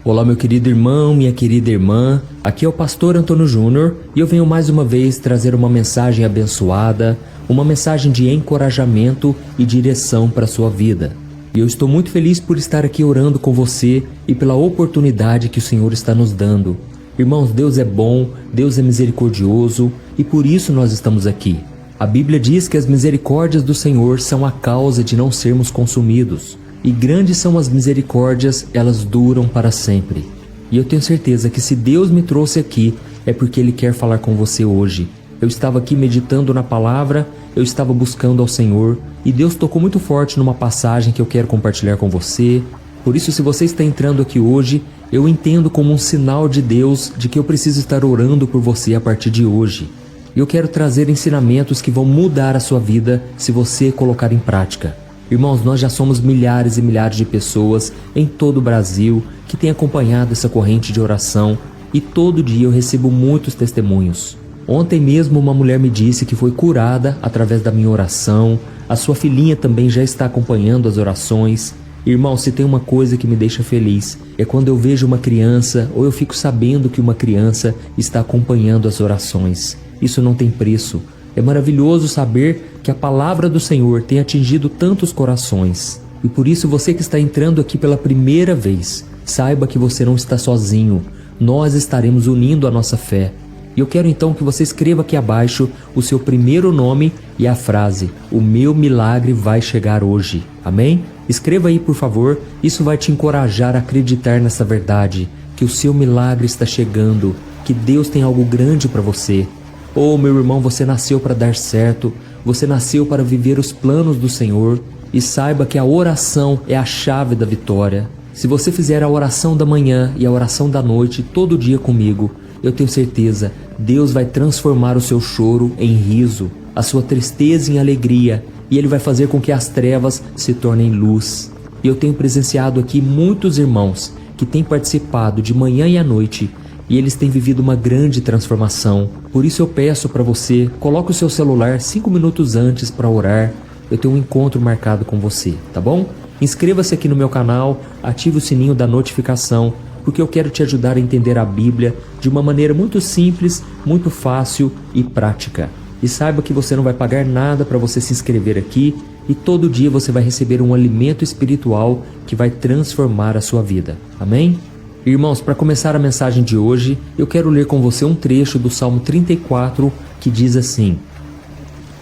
Olá, meu querido irmão, minha querida irmã, aqui é o pastor Antônio Júnior e eu venho mais uma vez trazer uma mensagem abençoada, uma mensagem de encorajamento e direção para a sua vida. E eu estou muito feliz por estar aqui orando com você e pela oportunidade que o Senhor está nos dando. Irmãos, Deus é bom, Deus é misericordioso e por isso nós estamos aqui. A Bíblia diz que as misericórdias do Senhor são a causa de não sermos consumidos. E grandes são as misericórdias, elas duram para sempre. E eu tenho certeza que se Deus me trouxe aqui, é porque Ele quer falar com você hoje. Eu estava aqui meditando na palavra, eu estava buscando ao Senhor, e Deus tocou muito forte numa passagem que eu quero compartilhar com você. Por isso, se você está entrando aqui hoje, eu entendo como um sinal de Deus de que eu preciso estar orando por você a partir de hoje. E eu quero trazer ensinamentos que vão mudar a sua vida se você colocar em prática. Irmãos, nós já somos milhares e milhares de pessoas em todo o Brasil que têm acompanhado essa corrente de oração e todo dia eu recebo muitos testemunhos. Ontem mesmo uma mulher me disse que foi curada através da minha oração, a sua filhinha também já está acompanhando as orações. Irmão, se tem uma coisa que me deixa feliz, é quando eu vejo uma criança ou eu fico sabendo que uma criança está acompanhando as orações. Isso não tem preço. É maravilhoso saber que a palavra do Senhor tem atingido tantos corações. E por isso você que está entrando aqui pela primeira vez, saiba que você não está sozinho. Nós estaremos unindo a nossa fé. E eu quero então que você escreva aqui abaixo o seu primeiro nome e a frase: o meu milagre vai chegar hoje. Amém? Escreva aí, por favor. Isso vai te encorajar a acreditar nessa verdade, que o seu milagre está chegando, que Deus tem algo grande para você. Oh, meu irmão, você nasceu para dar certo, você nasceu para viver os planos do Senhor e saiba que a oração é a chave da vitória. Se você fizer a oração da manhã e a oração da noite todo dia comigo, eu tenho certeza, Deus vai transformar o seu choro em riso, a sua tristeza em alegria e Ele vai fazer com que as trevas se tornem luz. E eu tenho presenciado aqui muitos irmãos que têm participado de manhã e à noite e eles têm vivido uma grande transformação. Por isso eu peço para você, coloque o seu celular 5 minutos antes para orar. Eu tenho um encontro marcado com você, tá bom? Inscreva-se aqui no meu canal, ative o sininho da notificação, porque eu quero te ajudar a entender a Bíblia de uma maneira muito simples, muito fácil e prática. E saiba que você não vai pagar nada para você se inscrever aqui e todo dia você vai receber um alimento espiritual que vai transformar a sua vida. Amém? Irmãos, para começar a mensagem de hoje, eu quero ler com você um trecho do Salmo 34 que diz assim: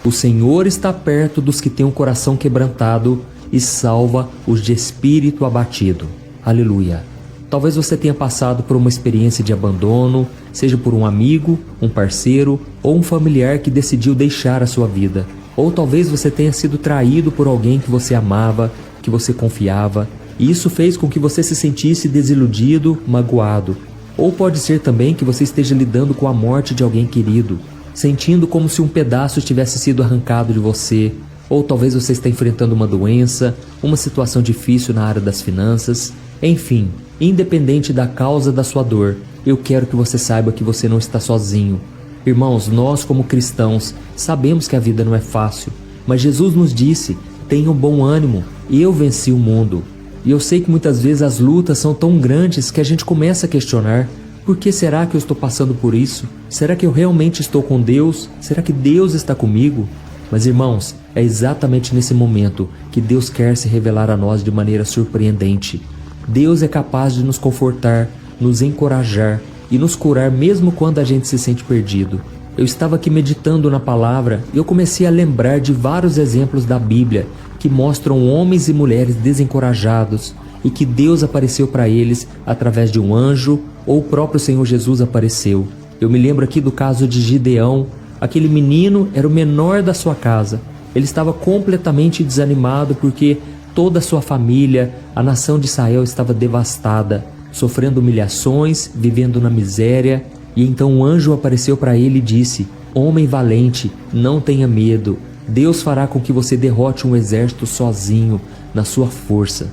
O Senhor está perto dos que têm o coração quebrantado e salva os de espírito abatido. Aleluia! Talvez você tenha passado por uma experiência de abandono, seja por um amigo, um parceiro ou um familiar que decidiu deixar a sua vida. Ou talvez você tenha sido traído por alguém que você amava, que você confiava, e isso fez com que você se sentisse desiludido, magoado. Ou pode ser também que você esteja lidando com a morte de alguém querido, sentindo como se um pedaço tivesse sido arrancado de você. Ou talvez você esteja enfrentando uma doença, uma situação difícil na área das finanças. Enfim, independente da causa da sua dor, eu quero que você saiba que você não está sozinho. Irmãos, nós como cristãos sabemos que a vida não é fácil, mas Jesus nos disse: tenham bom ânimo, eu venci o mundo. E eu sei que muitas vezes as lutas são tão grandes que a gente começa a questionar: por que será que eu estou passando por isso? Será que eu realmente estou com Deus? Será que Deus está comigo? Mas irmãos, é exatamente nesse momento que Deus quer se revelar a nós de maneira surpreendente. Deus é capaz de nos confortar, nos encorajar e nos curar mesmo quando a gente se sente perdido. Eu estava aqui meditando na palavra e eu comecei a lembrar de vários exemplos da Bíblia que mostram homens e mulheres desencorajados e que Deus apareceu para eles através de um anjo ou o próprio Senhor Jesus apareceu. Eu me lembro aqui do caso de Gideão. Aquele menino era o menor da sua casa. Ele estava completamente desanimado porque toda a sua família, a nação de Israel estava devastada, sofrendo humilhações, vivendo na miséria. E então um anjo apareceu para ele e disse: homem valente, não tenha medo. Deus fará com que você derrote um exército sozinho, na sua força.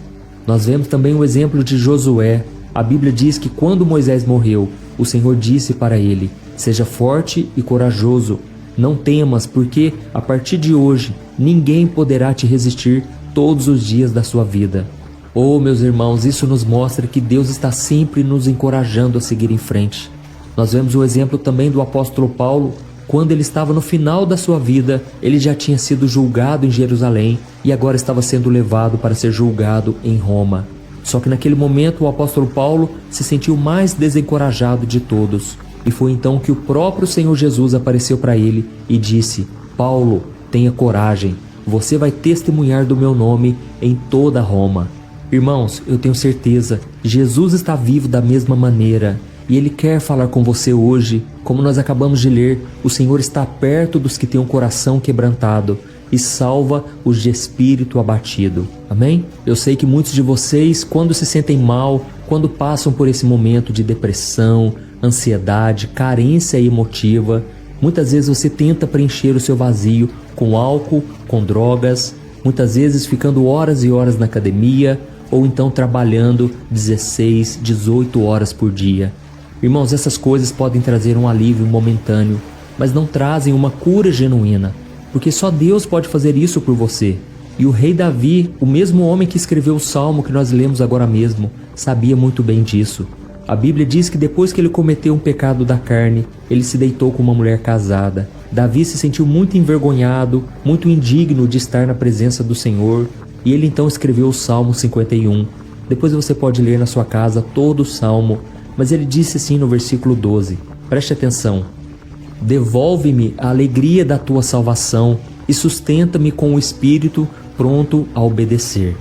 Nós vemos também o exemplo de Josué. A Bíblia diz que quando Moisés morreu, o Senhor disse para ele: seja forte e corajoso. Não temas, porque a partir de hoje ninguém poderá te resistir todos os dias da sua vida. Oh, meus irmãos, isso nos mostra que Deus está sempre nos encorajando a seguir em frente. Nós vemos o exemplo também do apóstolo Paulo. Quando ele estava no final da sua vida, ele já tinha sido julgado em Jerusalém e agora estava sendo levado para ser julgado em Roma. Só que naquele momento o apóstolo Paulo se sentiu mais desencorajado de todos. E foi então que o próprio Senhor Jesus apareceu para ele e disse: Paulo, tenha coragem, você vai testemunhar do meu nome em toda Roma. Irmãos, eu tenho certeza, Jesus está vivo da mesma maneira e Ele quer falar com você hoje. Como nós acabamos de ler, o Senhor está perto dos que têm um coração quebrantado e salva os de espírito abatido. Amém? Eu sei que muitos de vocês, quando se sentem mal, quando passam por esse momento de depressão, ansiedade, carência emotiva, muitas vezes você tenta preencher o seu vazio com álcool, com drogas, muitas vezes ficando horas e horas na academia ou então trabalhando 16, 18 horas por dia. Irmãos, essas coisas podem trazer um alívio momentâneo, mas não trazem uma cura genuína, porque só Deus pode fazer isso por você. E o rei Davi, o mesmo homem que escreveu o salmo que nós lemos agora mesmo, sabia muito bem disso. A Bíblia diz que depois que ele cometeu um pecado da carne, ele se deitou com uma mulher casada. Davi se sentiu muito envergonhado, muito indigno de estar na presença do Senhor, e ele então escreveu o Salmo 51. Depois você pode ler na sua casa todo o salmo, mas ele disse assim no versículo 12, preste atenção: devolve-me a alegria da tua salvação e sustenta-me com o espírito pronto a obedecer.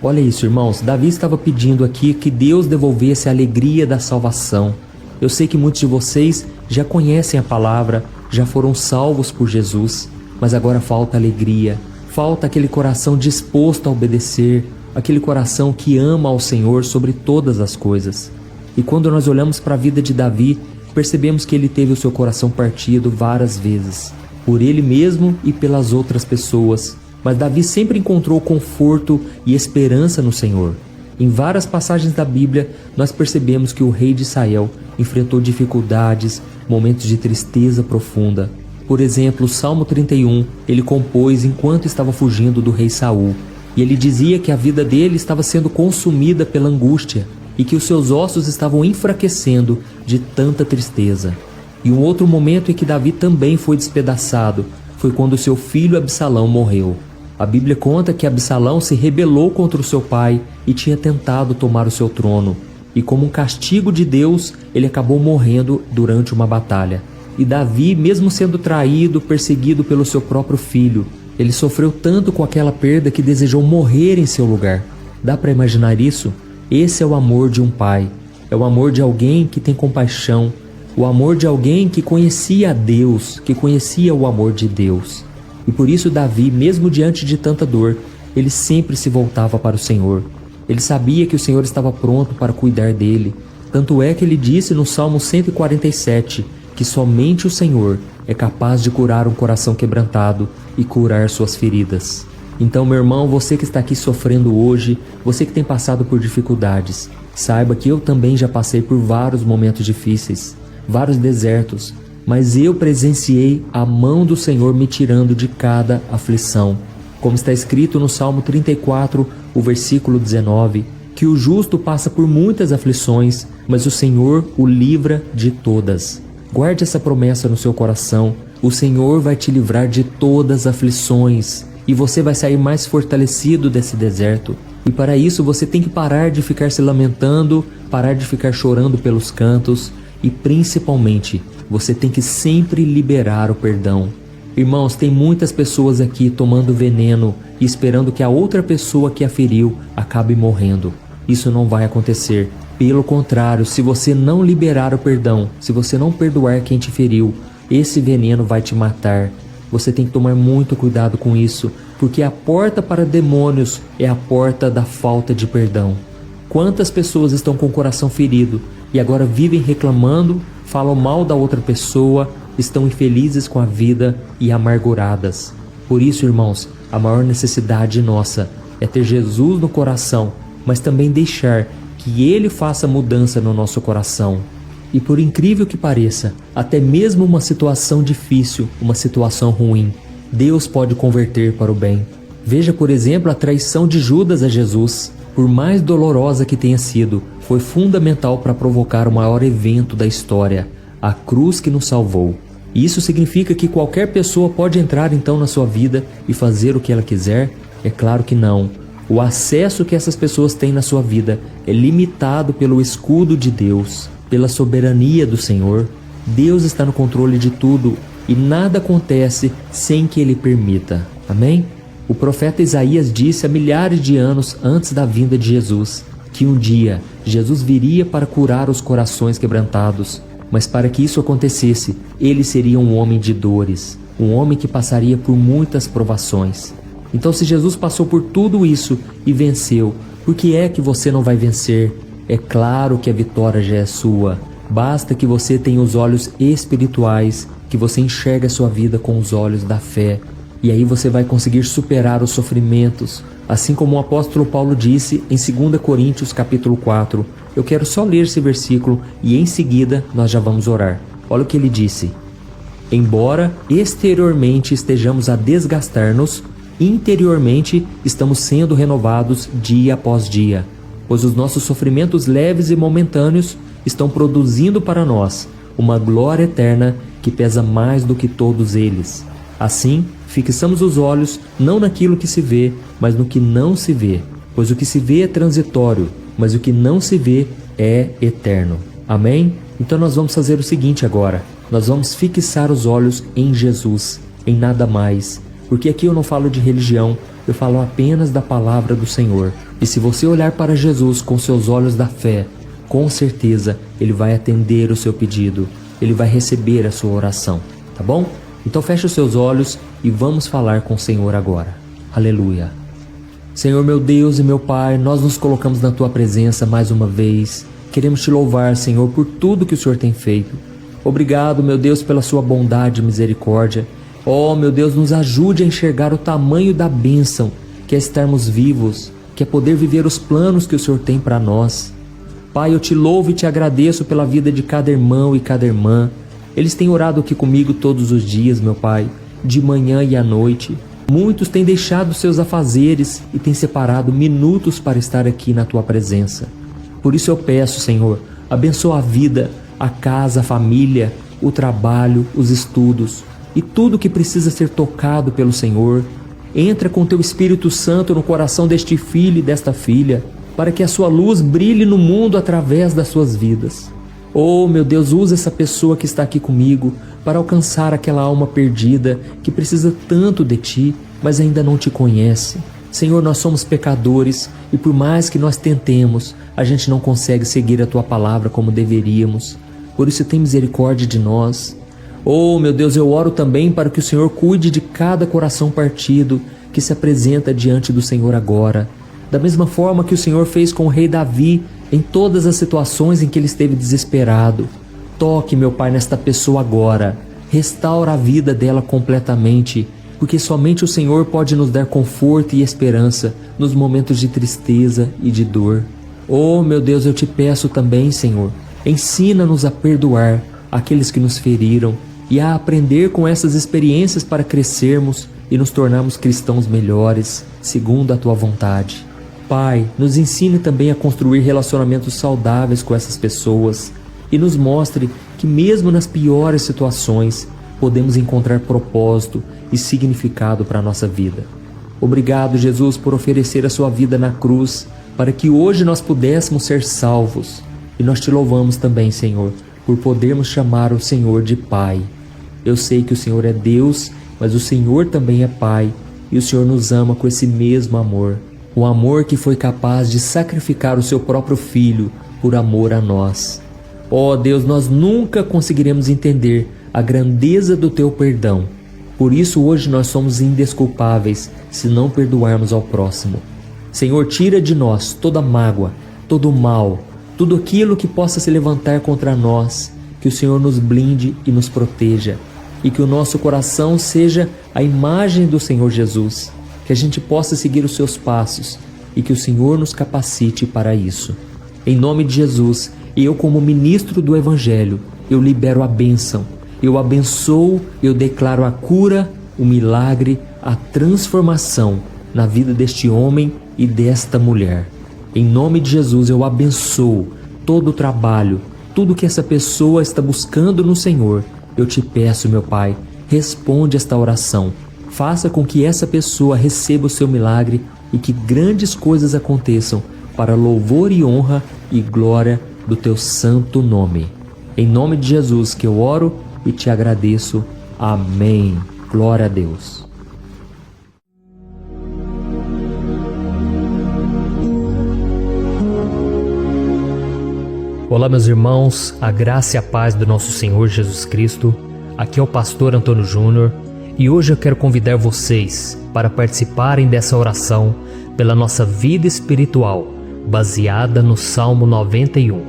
Olha isso, irmãos, Davi estava pedindo aqui que Deus devolvesse a alegria da salvação. Eu sei que muitos de vocês já conhecem a palavra, já foram salvos por Jesus, mas agora falta alegria, falta aquele coração disposto a obedecer, aquele coração que ama ao Senhor sobre todas as coisas. E quando nós olhamos para a vida de Davi, percebemos que ele teve o seu coração partido várias vezes, por ele mesmo e pelas outras pessoas. Mas Davi sempre encontrou conforto e esperança no Senhor. Em várias passagens da Bíblia, nós percebemos que o rei de Israel enfrentou dificuldades, momentos de tristeza profunda. Por exemplo, o Salmo 31, ele compôs enquanto estava fugindo do rei Saul. E ele dizia que a vida dele estava sendo consumida pela angústia e que os seus ossos estavam enfraquecendo de tanta tristeza. E um outro momento em que Davi também foi despedaçado foi quando seu filho Absalão morreu. A Bíblia conta que Absalão se rebelou contra o seu pai e tinha tentado tomar o seu trono. E como um castigo de Deus, ele acabou morrendo durante uma batalha. E Davi, mesmo sendo traído, perseguido pelo seu próprio filho, ele sofreu tanto com aquela perda que desejou morrer em seu lugar. Dá para imaginar isso? Esse é o amor de um pai. É o amor de alguém que tem compaixão. O amor de alguém que conhecia a Deus, que conhecia o amor de Deus. E por isso Davi, mesmo diante de tanta dor, ele sempre se voltava para o Senhor. Ele sabia que o Senhor estava pronto para cuidar dele. Tanto é que ele disse no Salmo 147 que somente o Senhor é capaz de curar um coração quebrantado e curar suas feridas. Então, meu irmão, você que está aqui sofrendo hoje, você que tem passado por dificuldades, saiba que eu também já passei por vários momentos difíceis, vários desertos, mas eu presenciei a mão do Senhor me tirando de cada aflição. Como está escrito no Salmo 34, o versículo 19, que o justo passa por muitas aflições, mas o Senhor o livra de todas. Guarde essa promessa no seu coração. O Senhor vai te livrar de todas as aflições e você vai sair mais fortalecido desse deserto. E para isso você tem que parar de ficar se lamentando, parar de ficar chorando pelos cantos e principalmente você tem que sempre liberar o perdão. Irmãos, tem muitas pessoas aqui tomando veneno e esperando que a outra pessoa que a feriu acabe morrendo. Isso não vai acontecer. Pelo contrário, se você não liberar o perdão, se você não perdoar quem te feriu, esse veneno vai te matar. Você tem que tomar muito cuidado com isso, porque a porta para demônios é a porta da falta de perdão. Quantas pessoas estão com o coração ferido e agora vivem reclamando, falam mal da outra pessoa, estão infelizes com a vida e amarguradas. Por isso, irmãos, a maior necessidade nossa é ter Jesus no coração, mas também deixar que Ele faça mudança no nosso coração. E por incrível que pareça, até mesmo uma situação difícil, uma situação ruim, Deus pode converter para o bem. Veja, por exemplo, a traição de Judas a Jesus. Por mais dolorosa que tenha sido, foi fundamental para provocar o maior evento da história, a cruz que nos salvou. E isso significa que qualquer pessoa pode entrar então na sua vida e fazer o que ela quiser? É claro que não. O acesso que essas pessoas têm na sua vida é limitado pelo escudo de Deus, pela soberania do Senhor. Deus está no controle de tudo e nada acontece sem que Ele permita. Amém? O profeta Isaías disse há milhares de anos antes da vinda de Jesus que um dia Jesus viria para curar os corações quebrantados. Mas para que isso acontecesse, ele seria um homem de dores, um homem que passaria por muitas provações. Então, se Jesus passou por tudo isso e venceu, por que é que você não vai vencer? É claro que a vitória já é sua. Basta que você tenha os olhos espirituais, que você enxergue a sua vida com os olhos da fé. E aí você vai conseguir superar os sofrimentos. Assim como o apóstolo Paulo disse em 2 Coríntios capítulo 4. Eu quero só ler esse versículo e em seguida nós já vamos orar. Olha o que ele disse. Embora exteriormente estejamos a desgastar-nos, interiormente estamos sendo renovados dia após dia, pois os nossos sofrimentos leves e momentâneos estão produzindo para nós uma glória eterna que pesa mais do que todos eles. Assim, fixamos os olhos não naquilo que se vê, mas no que não se vê, pois o que se vê é transitório, mas o que não se vê é eterno. Amém? Então nós vamos fazer o seguinte agora. Nós vamos fixar os olhos em Jesus, em nada mais. Porque aqui eu não falo de religião, eu falo apenas da palavra do Senhor. E se você olhar para Jesus com seus olhos da fé, com certeza Ele vai atender o seu pedido. Ele vai receber a sua oração. Tá bom? Então feche os seus olhos e vamos falar com o Senhor agora. Aleluia. Senhor meu Deus e meu Pai, nós nos colocamos na Tua presença mais uma vez. Queremos Te louvar, Senhor, por tudo que o Senhor tem feito. Obrigado, meu Deus, pela Sua bondade e misericórdia. Oh, meu Deus, nos ajude a enxergar o tamanho da bênção, que é estarmos vivos, que é poder viver os planos que o Senhor tem para nós. Pai, eu Te louvo e Te agradeço pela vida de cada irmão e cada irmã. Eles têm orado aqui comigo todos os dias, meu Pai, de manhã e à noite. Muitos têm deixado seus afazeres e têm separado minutos para estar aqui na Tua presença. Por isso eu peço, Senhor, abençoa a vida, a casa, a família, o trabalho, os estudos e tudo que precisa ser tocado pelo Senhor. Entra com Teu Espírito Santo no coração deste filho e desta filha, para que a Sua luz brilhe no mundo através das suas vidas. Oh, meu Deus, usa essa pessoa que está aqui comigo para alcançar aquela alma perdida que precisa tanto de Ti, mas ainda não Te conhece. Senhor, nós somos pecadores e por mais que nós tentemos, a gente não consegue seguir a Tua palavra como deveríamos. Por isso, tem misericórdia de nós. Oh, meu Deus, eu oro também para que o Senhor cuide de cada coração partido que se apresenta diante do Senhor agora. Da mesma forma que o Senhor fez com o rei Davi em todas as situações em que ele esteve desesperado. Toque, meu Pai, nesta pessoa agora. Restaura a vida dela completamente, porque somente o Senhor pode nos dar conforto e esperança nos momentos de tristeza e de dor. Oh, meu Deus, eu Te peço também, Senhor, ensina-nos a perdoar aqueles que nos feriram e a aprender com essas experiências para crescermos e nos tornarmos cristãos melhores, segundo a Tua vontade. Pai, nos ensine também a construir relacionamentos saudáveis com essas pessoas e nos mostre que mesmo nas piores situações podemos encontrar propósito e significado para a nossa vida. Obrigado, Jesus, por oferecer a Sua vida na cruz para que hoje nós pudéssemos ser salvos. E nós Te louvamos também, Senhor, por podermos chamar o Senhor de Pai. Eu sei que o Senhor é Deus, mas o Senhor também é Pai e o Senhor nos ama com esse mesmo amor. O amor que foi capaz de sacrificar o Seu próprio Filho por amor a nós. Ó Deus, nós nunca conseguiremos entender a grandeza do Teu perdão. Por isso hoje nós somos indesculpáveis se não perdoarmos ao próximo. Senhor, tira de nós toda mágoa, todo mal, tudo aquilo que possa se levantar contra nós, que o Senhor nos blinde e nos proteja, e que o nosso coração seja a imagem do Senhor Jesus, que a gente possa seguir os Seus passos e que o Senhor nos capacite para isso. Em nome de Jesus, eu como ministro do Evangelho, eu libero a bênção, eu abençoo, eu declaro a cura, o milagre, a transformação na vida deste homem e desta mulher. Em nome de Jesus eu abençoo todo o trabalho, tudo que essa pessoa está buscando no Senhor. Eu te peço, meu Pai, responde esta oração. Faça com que essa pessoa receba o seu milagre e que grandes coisas aconteçam para louvor e honra e glória do teu santo nome. Em nome de Jesus que eu oro e te agradeço. Amém. Glória a Deus. Olá, meus irmãos, a graça e a paz do nosso Senhor Jesus Cristo. Aqui é o pastor Antônio Júnior e hoje eu quero convidar vocês para participarem dessa oração pela nossa vida espiritual, baseada no Salmo 91.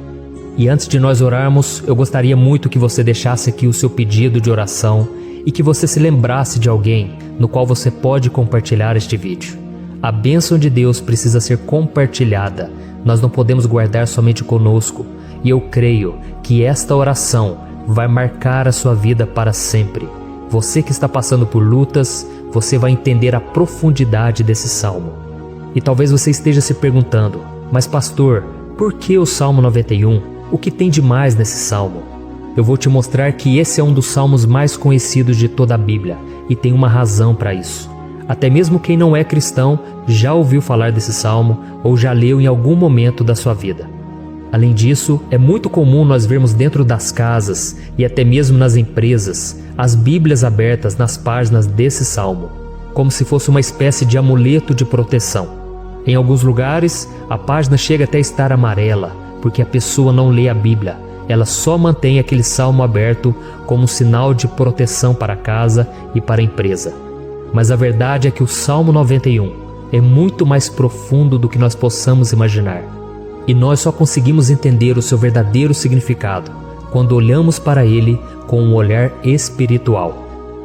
E antes de nós orarmos, eu gostaria muito que você deixasse aqui o seu pedido de oração e que você se lembrasse de alguém no qual você pode compartilhar este vídeo. A bênção de Deus precisa ser compartilhada, nós não podemos guardar somente conosco. E eu creio que esta oração vai marcar a sua vida para sempre. Você que está passando por lutas, você vai entender a profundidade desse salmo. E talvez você esteja se perguntando, mas pastor, por que o Salmo 91? O que tem de mais nesse salmo? Eu vou te mostrar que esse é um dos salmos mais conhecidos de toda a Bíblia e tem uma razão para isso. Até mesmo quem não é cristão já ouviu falar desse salmo ou já leu em algum momento da sua vida. Além disso, é muito comum nós vermos dentro das casas e até mesmo nas empresas as Bíblias abertas nas páginas desse salmo, como se fosse uma espécie de amuleto de proteção. Em alguns lugares, a página chega até a estar amarela, porque a pessoa não lê a Bíblia, ela só mantém aquele salmo aberto como um sinal de proteção para a casa e para a empresa. Mas a verdade é que o Salmo 91 é muito mais profundo do que nós possamos imaginar. E nós só conseguimos entender o seu verdadeiro significado quando olhamos para ele com um olhar espiritual.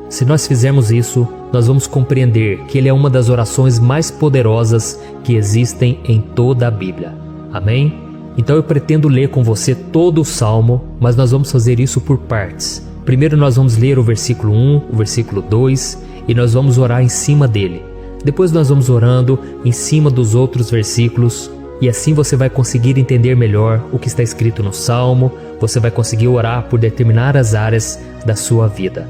Se nós fizermos isso, nós vamos compreender que ele é uma das orações mais poderosas que existem em toda a Bíblia. Amém? Então eu pretendo ler com você todo o Salmo, mas nós vamos fazer isso por partes. Primeiro nós vamos ler o versículo 1, o versículo 2 e nós vamos orar em cima dele. Depois nós vamos orando em cima dos outros versículos. E assim você vai conseguir entender melhor o que está escrito no Salmo, você vai conseguir orar por determinadas áreas da sua vida.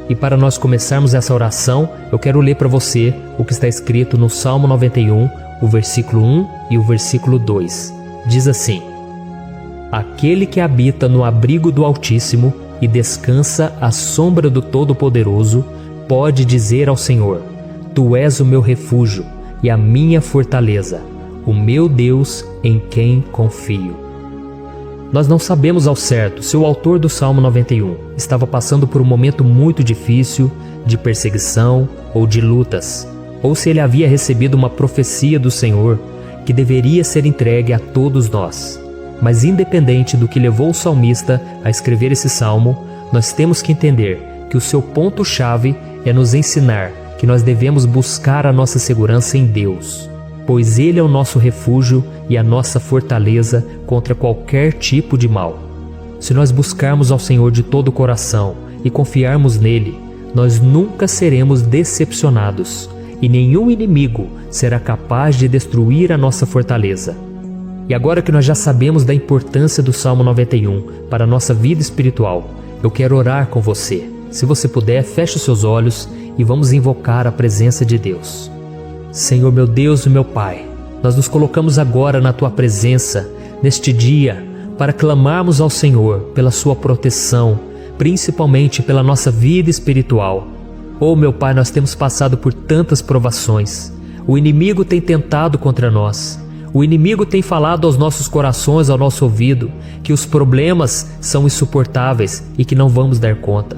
E para nós começarmos essa oração, eu quero ler para você o que está escrito no Salmo 91, o versículo 1 e o versículo 2. Diz assim: Aquele que habita no abrigo do Altíssimo e descansa à sombra do Todo-Poderoso, pode dizer ao Senhor: Tu és o meu refúgio e a minha fortaleza, o meu Deus em quem confio. Nós não sabemos ao certo se o autor do Salmo 91 estava passando por um momento muito difícil, de perseguição ou de lutas, ou se ele havia recebido uma profecia do Senhor que deveria ser entregue a todos nós. Mas independente do que levou o salmista a escrever esse salmo, nós temos que entender que o seu ponto-chave é nos ensinar que nós devemos buscar a nossa segurança em Deus, pois Ele é o nosso refúgio e a nossa fortaleza contra qualquer tipo de mal. Se nós buscarmos ao Senhor de todo o coração e confiarmos nele, nós nunca seremos decepcionados e nenhum inimigo será capaz de destruir a nossa fortaleza. E agora que nós já sabemos da importância do Salmo 91 para a nossa vida espiritual, eu quero orar com você. Se você puder, feche os seus olhos e vamos invocar a presença de Deus. Senhor meu Deus e meu Pai, nós nos colocamos agora na Tua presença, neste dia, para clamarmos ao Senhor pela Sua proteção, principalmente pela nossa vida espiritual. Oh meu Pai, nós temos passado por tantas provações. O inimigo tem tentado contra nós. O inimigo tem falado aos nossos corações, ao nosso ouvido, que os problemas são insuportáveis e que não vamos dar conta.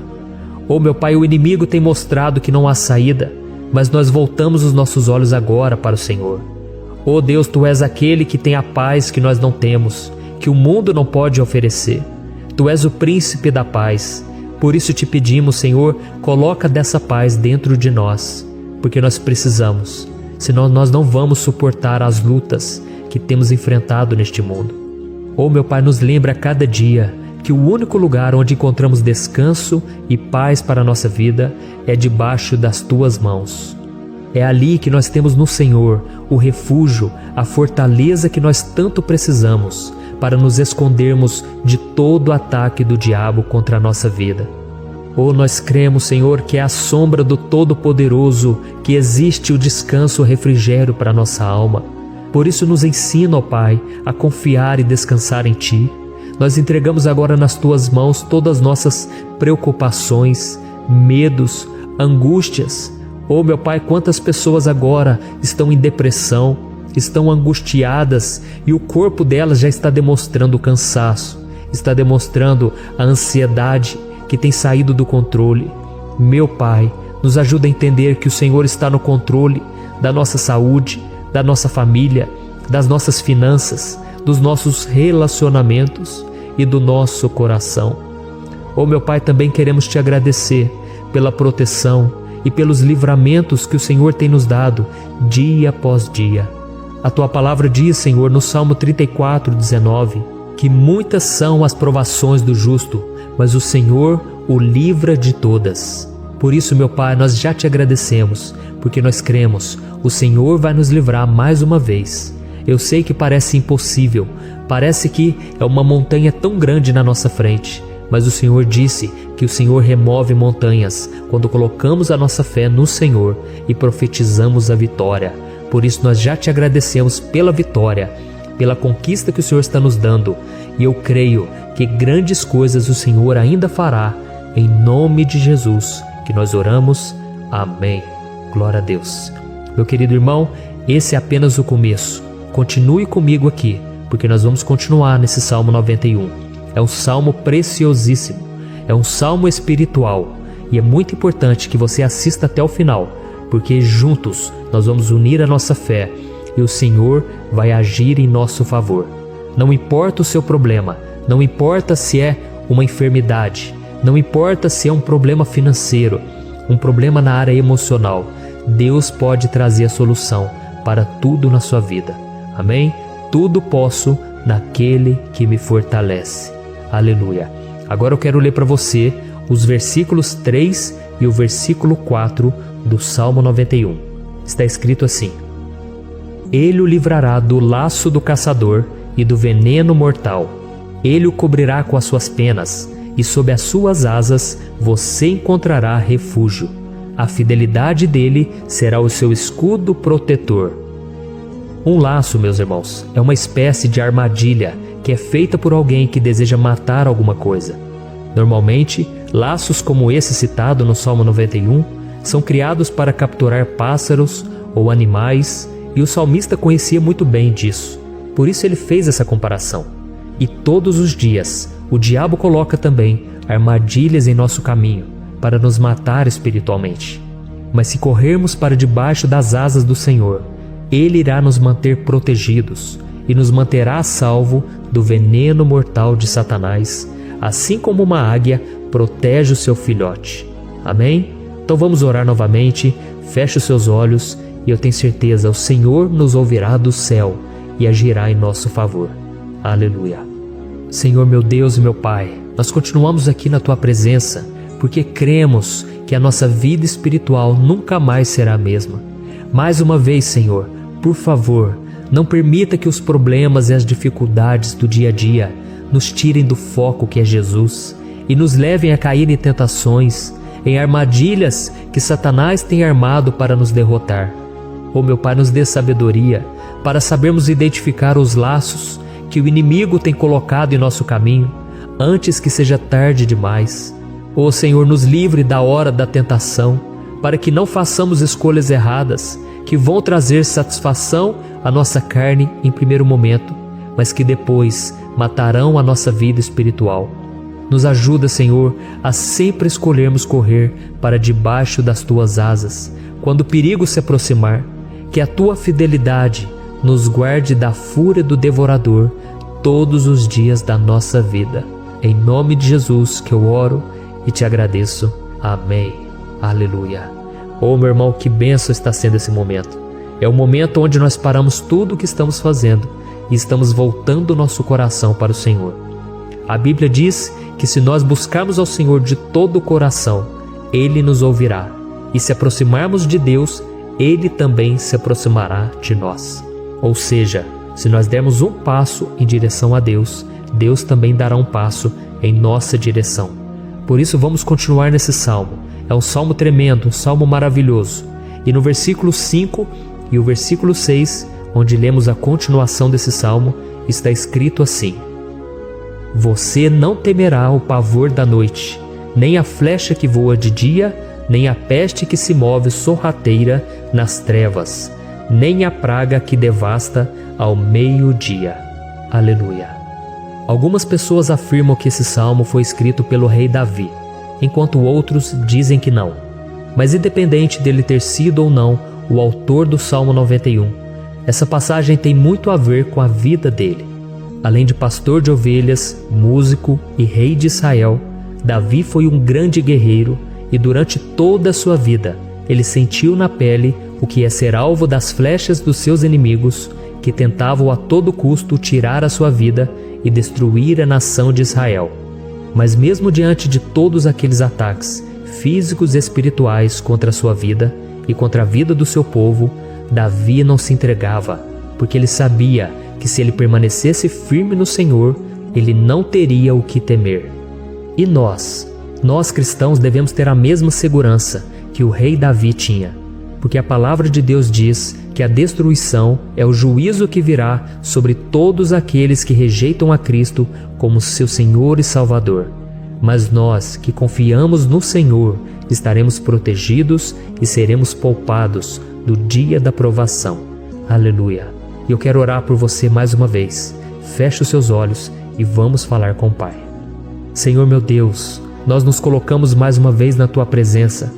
Oh meu Pai, o inimigo tem mostrado que não há saída, mas nós voltamos os nossos olhos agora para o Senhor. Oh Deus, Tu és aquele que tem a paz que nós não temos, que o mundo não pode oferecer. Tu és o príncipe da paz. Por isso te pedimos, Senhor, coloca dessa paz dentro de nós, porque nós precisamos, senão nós não vamos suportar as lutas que temos enfrentado neste mundo. Oh meu Pai, nos lembra a cada dia que o único lugar onde encontramos descanso e paz para a nossa vida é debaixo das Tuas mãos. É ali que nós temos no Senhor o refúgio, a fortaleza que nós tanto precisamos para nos escondermos de todo ataque do diabo contra a nossa vida. Oh, nós cremos, Senhor, que é à sombra do Todo-Poderoso que existe o descanso, o refrigério para a nossa alma. Por isso nos ensina, ó Pai, a confiar e descansar em Ti. Nós entregamos agora nas Tuas mãos todas as nossas preocupações, medos, angústias. Oh, meu Pai, quantas pessoas agora estão em depressão, estão angustiadas e o corpo delas já está demonstrando o cansaço, está demonstrando a ansiedade que tem saído do controle. Meu Pai, nos ajuda a entender que o Senhor está no controle da nossa saúde, da nossa família, das nossas finanças, dos nossos relacionamentos e do nosso coração. Oh, meu Pai, também queremos Te agradecer pela proteção e pelos livramentos que o Senhor tem nos dado dia após dia. A Tua palavra diz, Senhor, no Salmo 34:19, que muitas são as provações do justo, mas o Senhor o livra de todas. Por isso, meu Pai, nós já Te agradecemos, porque nós cremos, o Senhor vai nos livrar mais uma vez. Eu sei que parece impossível, parece que é uma montanha tão grande na nossa frente, mas o Senhor disse que o Senhor remove montanhas quando colocamos a nossa fé no Senhor e profetizamos a vitória. Por isso nós já Te agradecemos pela vitória, pela conquista que o Senhor está nos dando, e eu creio que grandes coisas o Senhor ainda fará, em nome de Jesus, que nós oramos. Amém. Glória a Deus. Meu querido irmão, esse é apenas o começo. Continue comigo aqui, porque nós vamos continuar nesse Salmo 91. É um salmo preciosíssimo, é um salmo espiritual, e é muito importante que você assista até o final, porque juntos nós vamos unir a nossa fé e o Senhor vai agir em nosso favor. Não importa o seu problema, não importa se é uma enfermidade, não importa se é um problema financeiro, um problema na área emocional, Deus pode trazer a solução para tudo na sua vida. Amém? Tudo posso naquele que me fortalece. Aleluia. Agora eu quero ler para você os versículos 3 e o versículo 4 do Salmo 91. Está escrito assim: Ele o livrará do laço do caçador e do veneno mortal. Ele o cobrirá com as suas penas, e sob as suas asas você encontrará refúgio. A fidelidade dele será o seu escudo protetor. Um laço, meus irmãos, é uma espécie de armadilha que é feita por alguém que deseja matar alguma coisa. Normalmente, laços como esse citado no Salmo 91 são criados para capturar pássaros ou animais, e o salmista conhecia muito bem disso. Por isso ele fez essa comparação. E todos os dias, o diabo coloca também armadilhas em nosso caminho para nos matar espiritualmente. Mas se corrermos para debaixo das asas do Senhor, Ele irá nos manter protegidos e nos manterá a salvo do veneno mortal de Satanás, assim como uma águia protege o seu filhote. Amém? Então vamos orar novamente. Feche os seus olhos e eu tenho certeza, o Senhor nos ouvirá do céu e agirá em nosso favor. Aleluia. Senhor, meu Deus e meu Pai, nós continuamos aqui na Tua presença porque cremos que a nossa vida espiritual nunca mais será a mesma. Mais uma vez, Senhor, por favor, não permita que os problemas e as dificuldades do dia a dia nos tirem do foco que é Jesus e nos levem a cair em tentações, em armadilhas que Satanás tem armado para nos derrotar. Oh, meu Pai, nos dê sabedoria para sabermos identificar os laços que o inimigo tem colocado em nosso caminho antes que seja tarde demais. Oh, Senhor, nos livre da hora da tentação, para que não façamos escolhas erradas que vão trazer satisfação à nossa carne em primeiro momento, mas que depois matarão a nossa vida espiritual. Nos ajuda, Senhor, a sempre escolhermos correr para debaixo das Tuas asas quando o perigo se aproximar. Que a Tua fidelidade nos guarde da fúria do devorador todos os dias da nossa vida. Em nome de Jesus que eu oro e Te agradeço. Amém. Aleluia. Oh, meu irmão, que bênção está sendo esse momento. É o momento onde nós paramos tudo o que estamos fazendo e estamos voltando o nosso coração para o Senhor. A Bíblia diz que se nós buscarmos ao Senhor de todo o coração, Ele nos ouvirá. E se aproximarmos de Deus, Ele também se aproximará de nós. Ou seja, se nós dermos um passo em direção a Deus, Deus também dará um passo em nossa direção. Por isso vamos continuar nesse salmo. É um salmo tremendo, um salmo maravilhoso. E no versículo 5 e o versículo 6, onde lemos a continuação desse salmo, está escrito assim: Você não temerá o pavor da noite, nem a flecha que voa de dia, nem a peste que se move sorrateira nas trevas, nem a praga que devasta ao meio-dia. Aleluia. Algumas pessoas afirmam que esse salmo foi escrito pelo rei Davi, enquanto outros dizem que não. Mas independente dele ter sido ou não o autor do Salmo 91, essa passagem tem muito a ver com a vida dele. Além de pastor de ovelhas, músico e rei de Israel, Davi foi um grande guerreiro e durante toda a sua vida ele sentiu na pele o que é ser alvo das flechas dos seus inimigos, que tentavam a todo custo tirar a sua vida e destruir a nação de Israel. Mas mesmo diante de todos aqueles ataques físicos e espirituais contra a sua vida e contra a vida do seu povo, Davi não se entregava, porque ele sabia que se ele permanecesse firme no Senhor, ele não teria o que temer. E nós cristãos devemos ter a mesma segurança que o rei Davi tinha, porque a palavra de Deus diz que a destruição é o juízo que virá sobre todos aqueles que rejeitam a Cristo como seu Senhor e Salvador. Mas nós que confiamos no Senhor estaremos protegidos e seremos poupados do dia da provação. Aleluia. E eu quero orar por você mais uma vez. Feche os seus olhos e vamos falar com o Pai. Senhor meu Deus, nós nos colocamos mais uma vez na Tua presença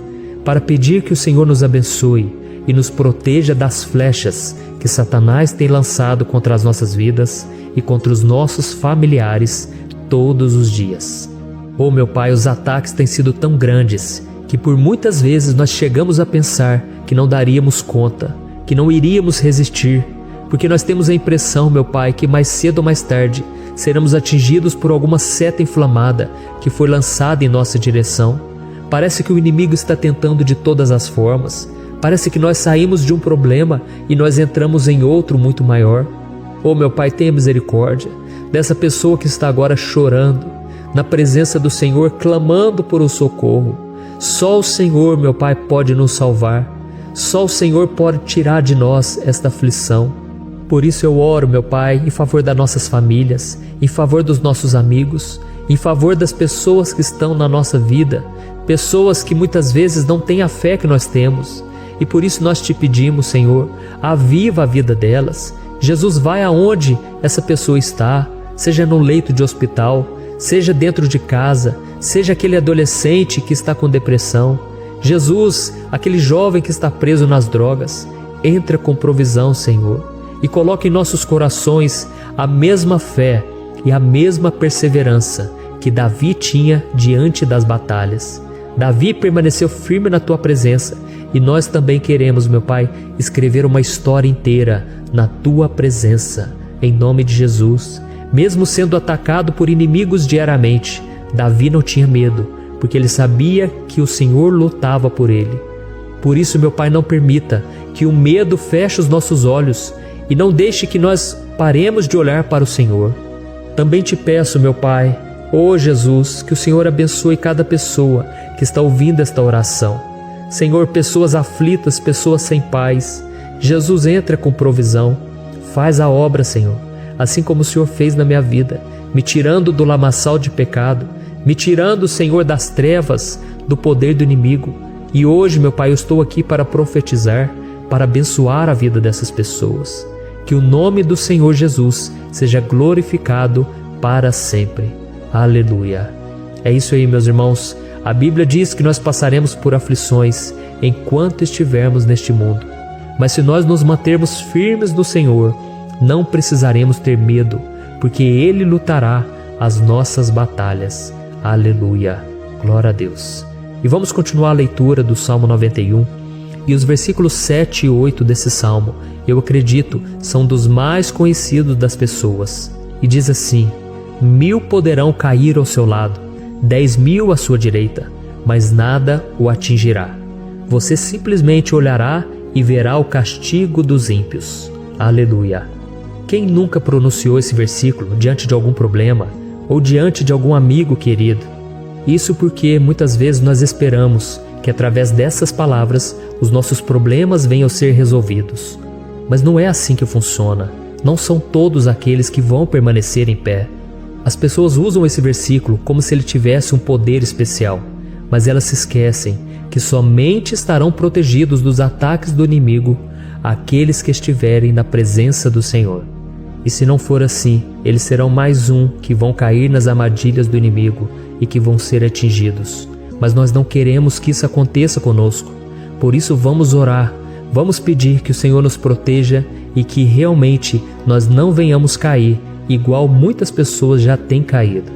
para pedir que o Senhor nos abençoe e nos proteja das flechas que Satanás tem lançado contra as nossas vidas e contra os nossos familiares todos os dias. Oh meu Pai, os ataques têm sido tão grandes que por muitas vezes nós chegamos a pensar que não daríamos conta, que não iríamos resistir, porque nós temos a impressão, meu Pai, que mais cedo ou mais tarde seremos atingidos por alguma seta inflamada que foi lançada em nossa direção. Parece que o inimigo está tentando de todas as formas. Parece que nós saímos de um problema e nós entramos em outro muito maior. Oh meu Pai, tenha misericórdia dessa pessoa que está agora chorando na presença do Senhor, clamando por um socorro. Só o Senhor, meu Pai, pode nos salvar. Só o Senhor pode tirar de nós esta aflição. Por isso eu oro, meu Pai, em favor das nossas famílias, em favor dos nossos amigos, em favor das pessoas que estão na nossa vida, pessoas que muitas vezes não têm a fé que nós temos. E por isso nós te pedimos, Senhor, aviva a vida delas. Jesus, vai aonde essa pessoa está, seja no leito de hospital, seja dentro de casa, seja aquele adolescente que está com depressão. Jesus, aquele jovem que está preso nas drogas, entra com provisão, Senhor, e coloca em nossos corações a mesma fé e a mesma perseverança que Davi tinha diante das batalhas. Davi permaneceu firme na Tua presença e nós também queremos, meu Pai, escrever uma história inteira na Tua presença, em nome de Jesus. Mesmo sendo atacado por inimigos diariamente, Davi não tinha medo, porque ele sabia que o Senhor lutava por ele. Por isso, meu Pai, não permita que o medo feche os nossos olhos e não deixe que nós paremos de olhar para o Senhor. Também te peço, meu Pai, ó Jesus, que o Senhor abençoe cada pessoa que está ouvindo esta oração. Senhor, pessoas aflitas, pessoas sem paz. Jesus, entra com provisão. Faz a obra, Senhor, assim como o Senhor fez na minha vida, me tirando do lamaçal de pecado, me tirando, Senhor, das trevas, do poder do inimigo. E hoje, meu Pai, eu estou aqui para profetizar, para abençoar a vida dessas pessoas. Que o nome do Senhor Jesus seja glorificado para sempre. Aleluia. É isso aí, meus irmãos. A Bíblia diz que nós passaremos por aflições enquanto estivermos neste mundo. Mas se nós nos mantermos firmes no Senhor, não precisaremos ter medo, porque Ele lutará as nossas batalhas. Aleluia. Glória a Deus. E vamos continuar a leitura do Salmo 91. E os versículos 7 e 8 desse Salmo, eu acredito, são dos mais conhecidos das pessoas. E diz assim: 1000 poderão cair ao seu lado, 10.000 à sua direita, mas nada o atingirá. Você simplesmente olhará e verá o castigo dos ímpios. Aleluia. Quem nunca pronunciou esse versículo diante de algum problema ou diante de algum amigo querido? Isso porque muitas vezes nós esperamos que através dessas palavras os nossos problemas venham a ser resolvidos. Mas não é assim que funciona. Não são todos aqueles que vão permanecer em pé. As pessoas usam esse versículo como se ele tivesse um poder especial, mas elas se esquecem que somente estarão protegidos dos ataques do inimigo aqueles que estiverem na presença do Senhor. E se não for assim, eles serão mais um que vão cair nas armadilhas do inimigo e que vão ser atingidos. Mas nós não queremos que isso aconteça conosco. Por isso vamos orar, vamos pedir que o Senhor nos proteja e que realmente nós não venhamos cair igual muitas pessoas já têm caído.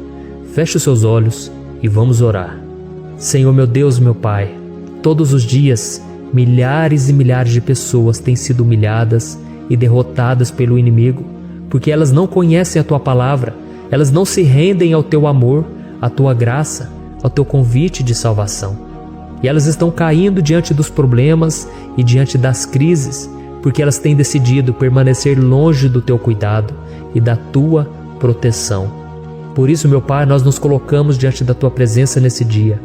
Feche os seus olhos e vamos orar. Senhor meu Deus, meu Pai, todos os dias milhares e milhares de pessoas têm sido humilhadas e derrotadas pelo inimigo, porque elas não conhecem a Tua palavra, elas não se rendem ao Teu amor, à Tua graça, ao Teu convite de salvação. E elas estão caindo diante dos problemas e diante das crises, porque elas têm decidido permanecer longe do Teu cuidado e da Tua proteção. Por isso, meu Pai, nós nos colocamos diante da Tua presença nesse dia,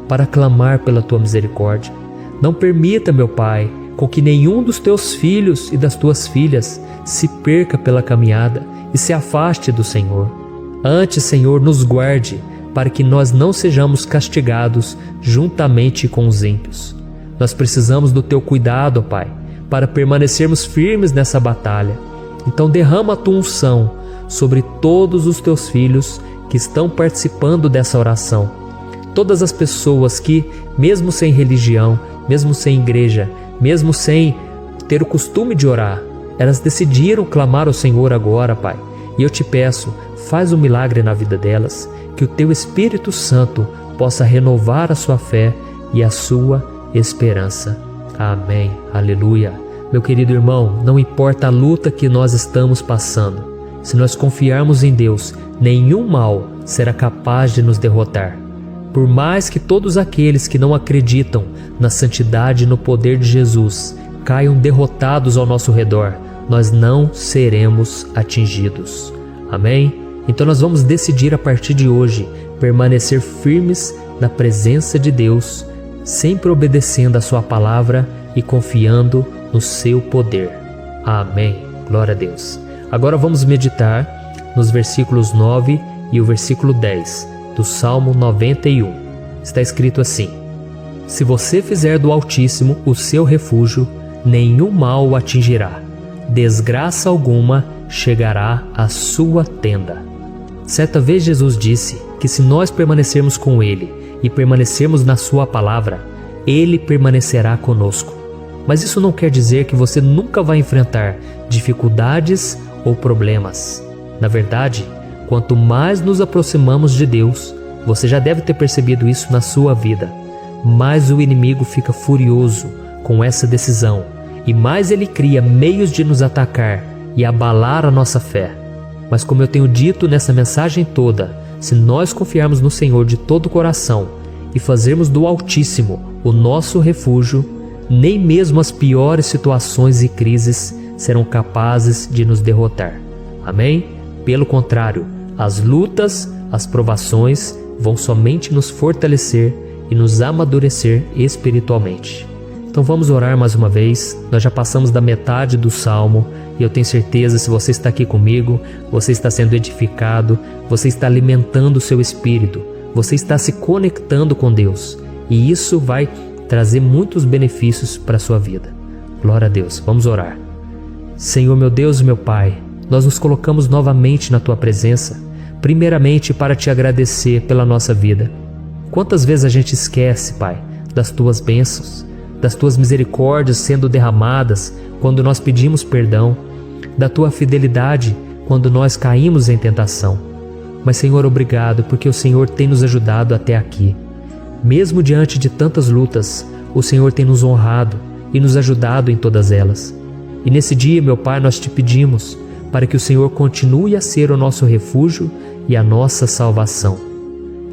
para clamar pela Tua misericórdia. Não permita, meu Pai, com que nenhum dos Teus filhos e das Tuas filhas se perca pela caminhada e se afaste do Senhor. Antes, Senhor, nos guarde, para que nós não sejamos castigados juntamente com os ímpios. Nós precisamos do Teu cuidado, ó Pai, para permanecermos firmes nessa batalha. Então derrama a Tua unção sobre todos os Teus filhos que estão participando dessa oração. Todas as pessoas que, mesmo sem religião, mesmo sem igreja, mesmo sem ter o costume de orar, elas decidiram clamar ao Senhor agora, Pai. E eu te peço, faz um milagre na vida delas, que o Teu Espírito Santo possa renovar a sua fé e a sua esperança. Amém. Aleluia. Meu querido irmão, não importa a luta que nós estamos passando, se nós confiarmos em Deus, nenhum mal será capaz de nos derrotar. Por mais que todos aqueles que não acreditam na santidade e no poder de Jesus caiam derrotados ao nosso redor, nós não seremos atingidos. Amém? Então nós vamos decidir a partir de hoje permanecer firmes na presença de Deus, sempre obedecendo a Sua palavra e confiando no Seu poder. Amém. Glória a Deus. Agora vamos meditar nos versículos 9 e o versículo 10 do Salmo 91. Está escrito assim: Se você fizer do Altíssimo o seu refúgio, nenhum mal o atingirá, desgraça alguma chegará à sua tenda. Certa vez Jesus disse que se nós permanecermos com Ele e permanecermos na Sua palavra, Ele permanecerá conosco. Mas isso não quer dizer que você nunca vai enfrentar dificuldades ou problemas. Na verdade, quanto mais nos aproximamos de Deus, você já deve ter percebido isso na sua vida, mais o inimigo fica furioso com essa decisão e mais ele cria meios de nos atacar e abalar a nossa fé. Mas como eu tenho dito nessa mensagem toda, se nós confiarmos no Senhor de todo o coração e fazermos do Altíssimo o nosso refúgio, nem mesmo as piores situações e crises serão capazes de nos derrotar. Amém? Pelo contrário, as lutas, as provações vão somente nos fortalecer e nos amadurecer espiritualmente. Então vamos orar mais uma vez. Nós já passamos da metade do Salmo e eu tenho certeza, se você está aqui comigo, você está sendo edificado, você está alimentando o seu espírito, você está se conectando com Deus e isso vai trazer muitos benefícios para a sua vida. Glória a Deus. Vamos orar. Senhor meu Deus e meu Pai, nós nos colocamos novamente na Tua presença, primeiramente para Te agradecer pela nossa vida. Quantas vezes a gente esquece, Pai, das Tuas bênçãos, das Tuas misericórdias sendo derramadas quando nós pedimos perdão, da Tua fidelidade quando nós caímos em tentação. Mas Senhor, obrigado, porque o Senhor tem nos ajudado até aqui. Mesmo diante de tantas lutas, o Senhor tem nos honrado e nos ajudado em todas elas. E nesse dia, meu Pai, nós Te pedimos para que o Senhor continue a ser o nosso refúgio e a nossa salvação.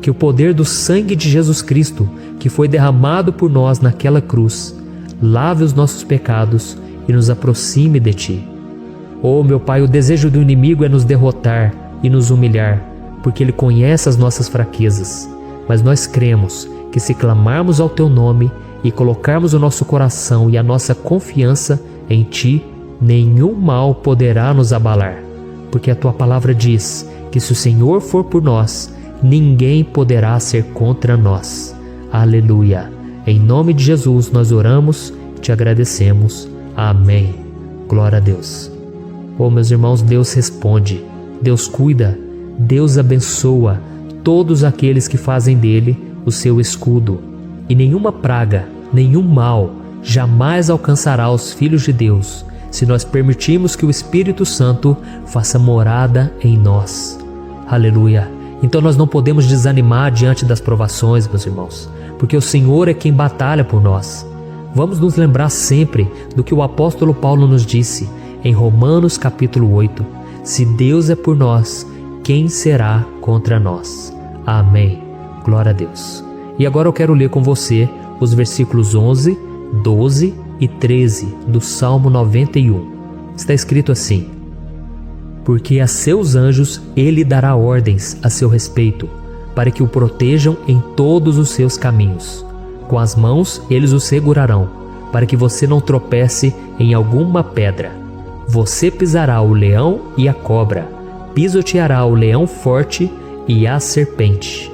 Que o poder do sangue de Jesus Cristo, que foi derramado por nós naquela cruz, lave os nossos pecados e nos aproxime de Ti. Oh, meu Pai, o desejo do inimigo é nos derrotar e nos humilhar, porque ele conhece as nossas fraquezas. Mas nós cremos que se clamarmos ao Teu nome e colocarmos o nosso coração e a nossa confiança em Ti, nenhum mal poderá nos abalar. Porque a Tua palavra diz que se o Senhor for por nós, ninguém poderá ser contra nós. Aleluia! Em nome de Jesus nós oramos e Te agradecemos. Amém. Glória a Deus. Oh, meus irmãos, Deus responde, Deus cuida, Deus abençoa todos aqueles que fazem dele o seu escudo. E nenhuma praga, nenhum mal jamais alcançará os filhos de Deus, se nós permitirmos que o Espírito Santo faça morada em nós. Aleluia! Então nós não podemos desanimar diante das provações, meus irmãos, porque o Senhor é quem batalha por nós. Vamos nos lembrar sempre do que o apóstolo Paulo nos disse em Romanos capítulo 8. Se Deus é por nós, quem será contra nós? Amém. Glória a Deus. E agora eu quero ler com você os versículos 11, 12 e 13 do Salmo 91. Está escrito assim: Porque a seus anjos ele dará ordens a seu respeito, para que o protejam em todos os seus caminhos. Com as mãos eles o segurarão, para que você não tropece em alguma pedra. Você pisará o leão e a cobra, pisoteará o leão forte e a serpente.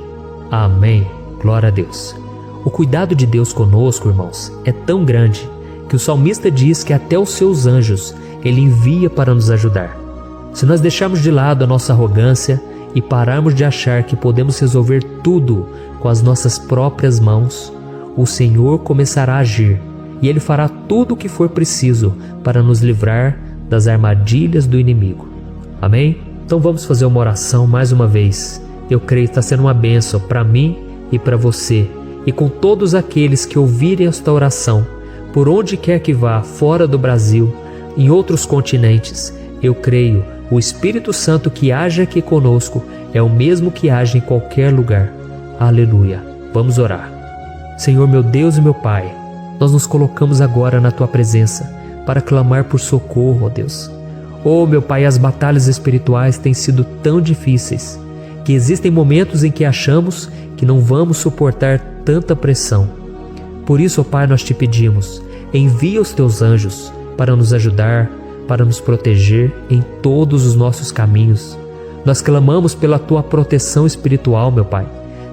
Amém. Glória a Deus. O cuidado de Deus conosco, irmãos, é tão grande que o salmista diz que até os seus anjos ele envia para nos ajudar. Se nós deixarmos de lado a nossa arrogância e pararmos de achar que podemos resolver tudo com as nossas próprias mãos, o Senhor começará a agir e Ele fará tudo o que for preciso para nos livrar das armadilhas do inimigo. Amém? Então vamos fazer uma oração mais uma vez. Eu creio que está sendo uma bênção para mim e para você, e com todos aqueles que ouvirem esta oração, por onde quer que vá, fora do Brasil, em outros continentes. Eu creio, o Espírito Santo que age aqui conosco é o mesmo que age em qualquer lugar. Aleluia. Vamos orar. Senhor, meu Deus e meu Pai, nós nos colocamos agora na Tua presença para clamar por socorro, ó Deus. Oh, meu Pai, as batalhas espirituais têm sido tão difíceis que existem momentos em que achamos que não vamos suportar tanta pressão. Por isso, ó Pai, nós te pedimos, envia os Teus anjos para nos ajudar, para nos proteger em todos os nossos caminhos. Nós clamamos pela Tua proteção espiritual, meu Pai.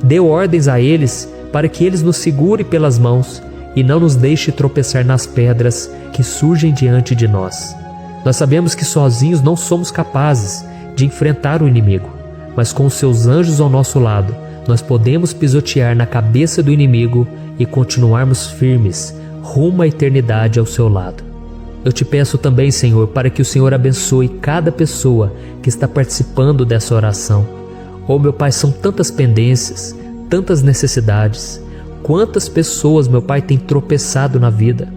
Dê ordens a eles para que eles nos segurem pelas mãos e não nos deixe tropeçar nas pedras que surgem diante de nós. Nós sabemos que sozinhos não somos capazes de enfrentar o inimigo, mas com os Seus anjos ao nosso lado, nós podemos pisotear na cabeça do inimigo e continuarmos firmes rumo à eternidade ao Seu lado. Eu te peço também, Senhor, para que o Senhor abençoe cada pessoa que está participando dessa oração. Oh, meu Pai, são tantas pendências, tantas necessidades. Quantas pessoas, meu Pai, têm tropeçado na vida.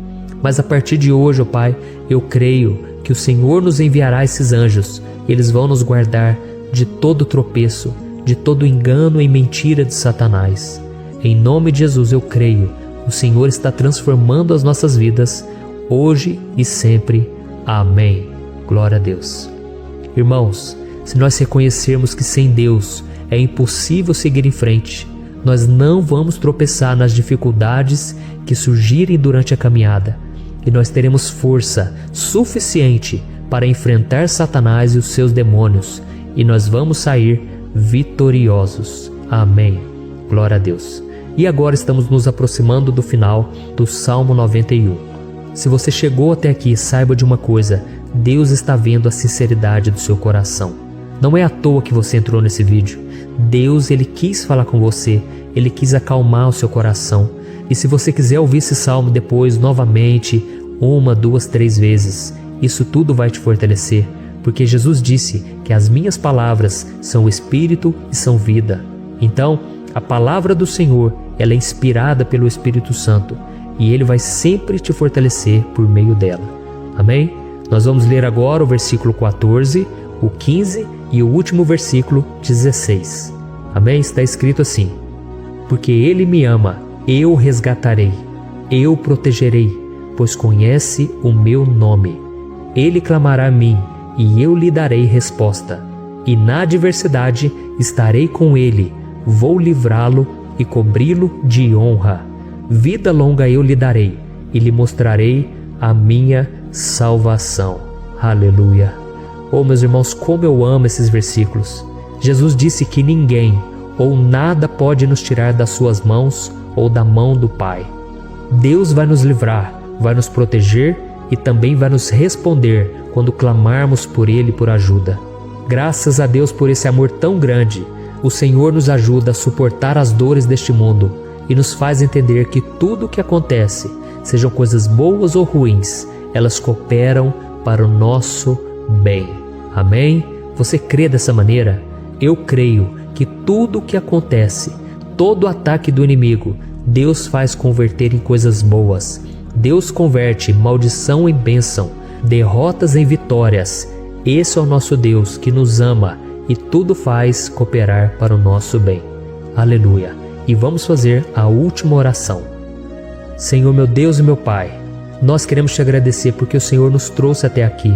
Mas a partir de hoje, ó Pai, eu creio que o Senhor nos enviará esses anjos. Eles vão nos guardar de todo tropeço, de todo engano e mentira de Satanás. Em nome de Jesus eu creio, o Senhor está transformando as nossas vidas, hoje e sempre. Amém. Glória a Deus. Irmãos, se nós reconhecermos que sem Deus é impossível seguir em frente, nós não vamos tropeçar nas dificuldades que surgirem durante a caminhada, e nós teremos força suficiente para enfrentar Satanás e os seus demônios, e nós vamos sair vitoriosos. Amém. Glória a Deus. E agora estamos nos aproximando do final do Salmo 91. Se você chegou até aqui, saiba de uma coisa: Deus está vendo a sinceridade do seu coração. Não é à toa que você entrou nesse vídeo. Deus, Ele quis falar com você, Ele quis acalmar o seu coração. E se você quiser ouvir esse salmo depois, novamente, 1, 2, 3 vezes, isso tudo vai te fortalecer, porque Jesus disse que as minhas palavras são espírito e são vida. Então, a palavra do Senhor, ela é inspirada pelo Espírito Santo, e Ele vai sempre te fortalecer por meio dela. Amém? Nós vamos ler agora o versículo 14, o 15 e o último versículo 16. Amém? Está escrito assim: Porque Ele me ama, eu o resgatarei, eu o protegerei, pois conhece o meu nome. Ele clamará a mim, e eu lhe darei resposta. E na adversidade estarei com ele, vou livrá-lo e cobri-lo de honra. Vida longa eu lhe darei, e lhe mostrarei a minha salvação. Aleluia! Oh, meus irmãos, como eu amo esses versículos. Jesus disse que ninguém ou nada pode nos tirar das suas mãos ou da mão do Pai. Deus vai nos livrar, vai nos proteger e também vai nos responder quando clamarmos por Ele por ajuda. Graças a Deus por esse amor tão grande, o Senhor nos ajuda a suportar as dores deste mundo e nos faz entender que tudo o que acontece, sejam coisas boas ou ruins, elas cooperam para o nosso bem. Amém? Você crê dessa maneira? Eu creio que tudo o que acontece, todo ataque do inimigo, Deus faz converter em coisas boas. Deus converte maldição em bênção, derrotas em vitórias. Esse é o nosso Deus que nos ama e tudo faz cooperar para o nosso bem. Aleluia! E vamos fazer a última oração. Senhor, meu Deus e meu Pai, nós queremos te agradecer porque o Senhor nos trouxe até aqui.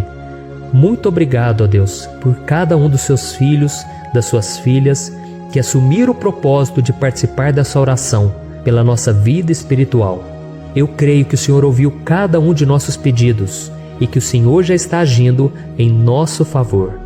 Muito obrigado, ó Deus, por cada um dos seus filhos, das suas filhas, que assumiram o propósito de participar dessa oração pela nossa vida espiritual. Eu creio que o Senhor ouviu cada um de nossos pedidos e que o Senhor já está agindo em nosso favor.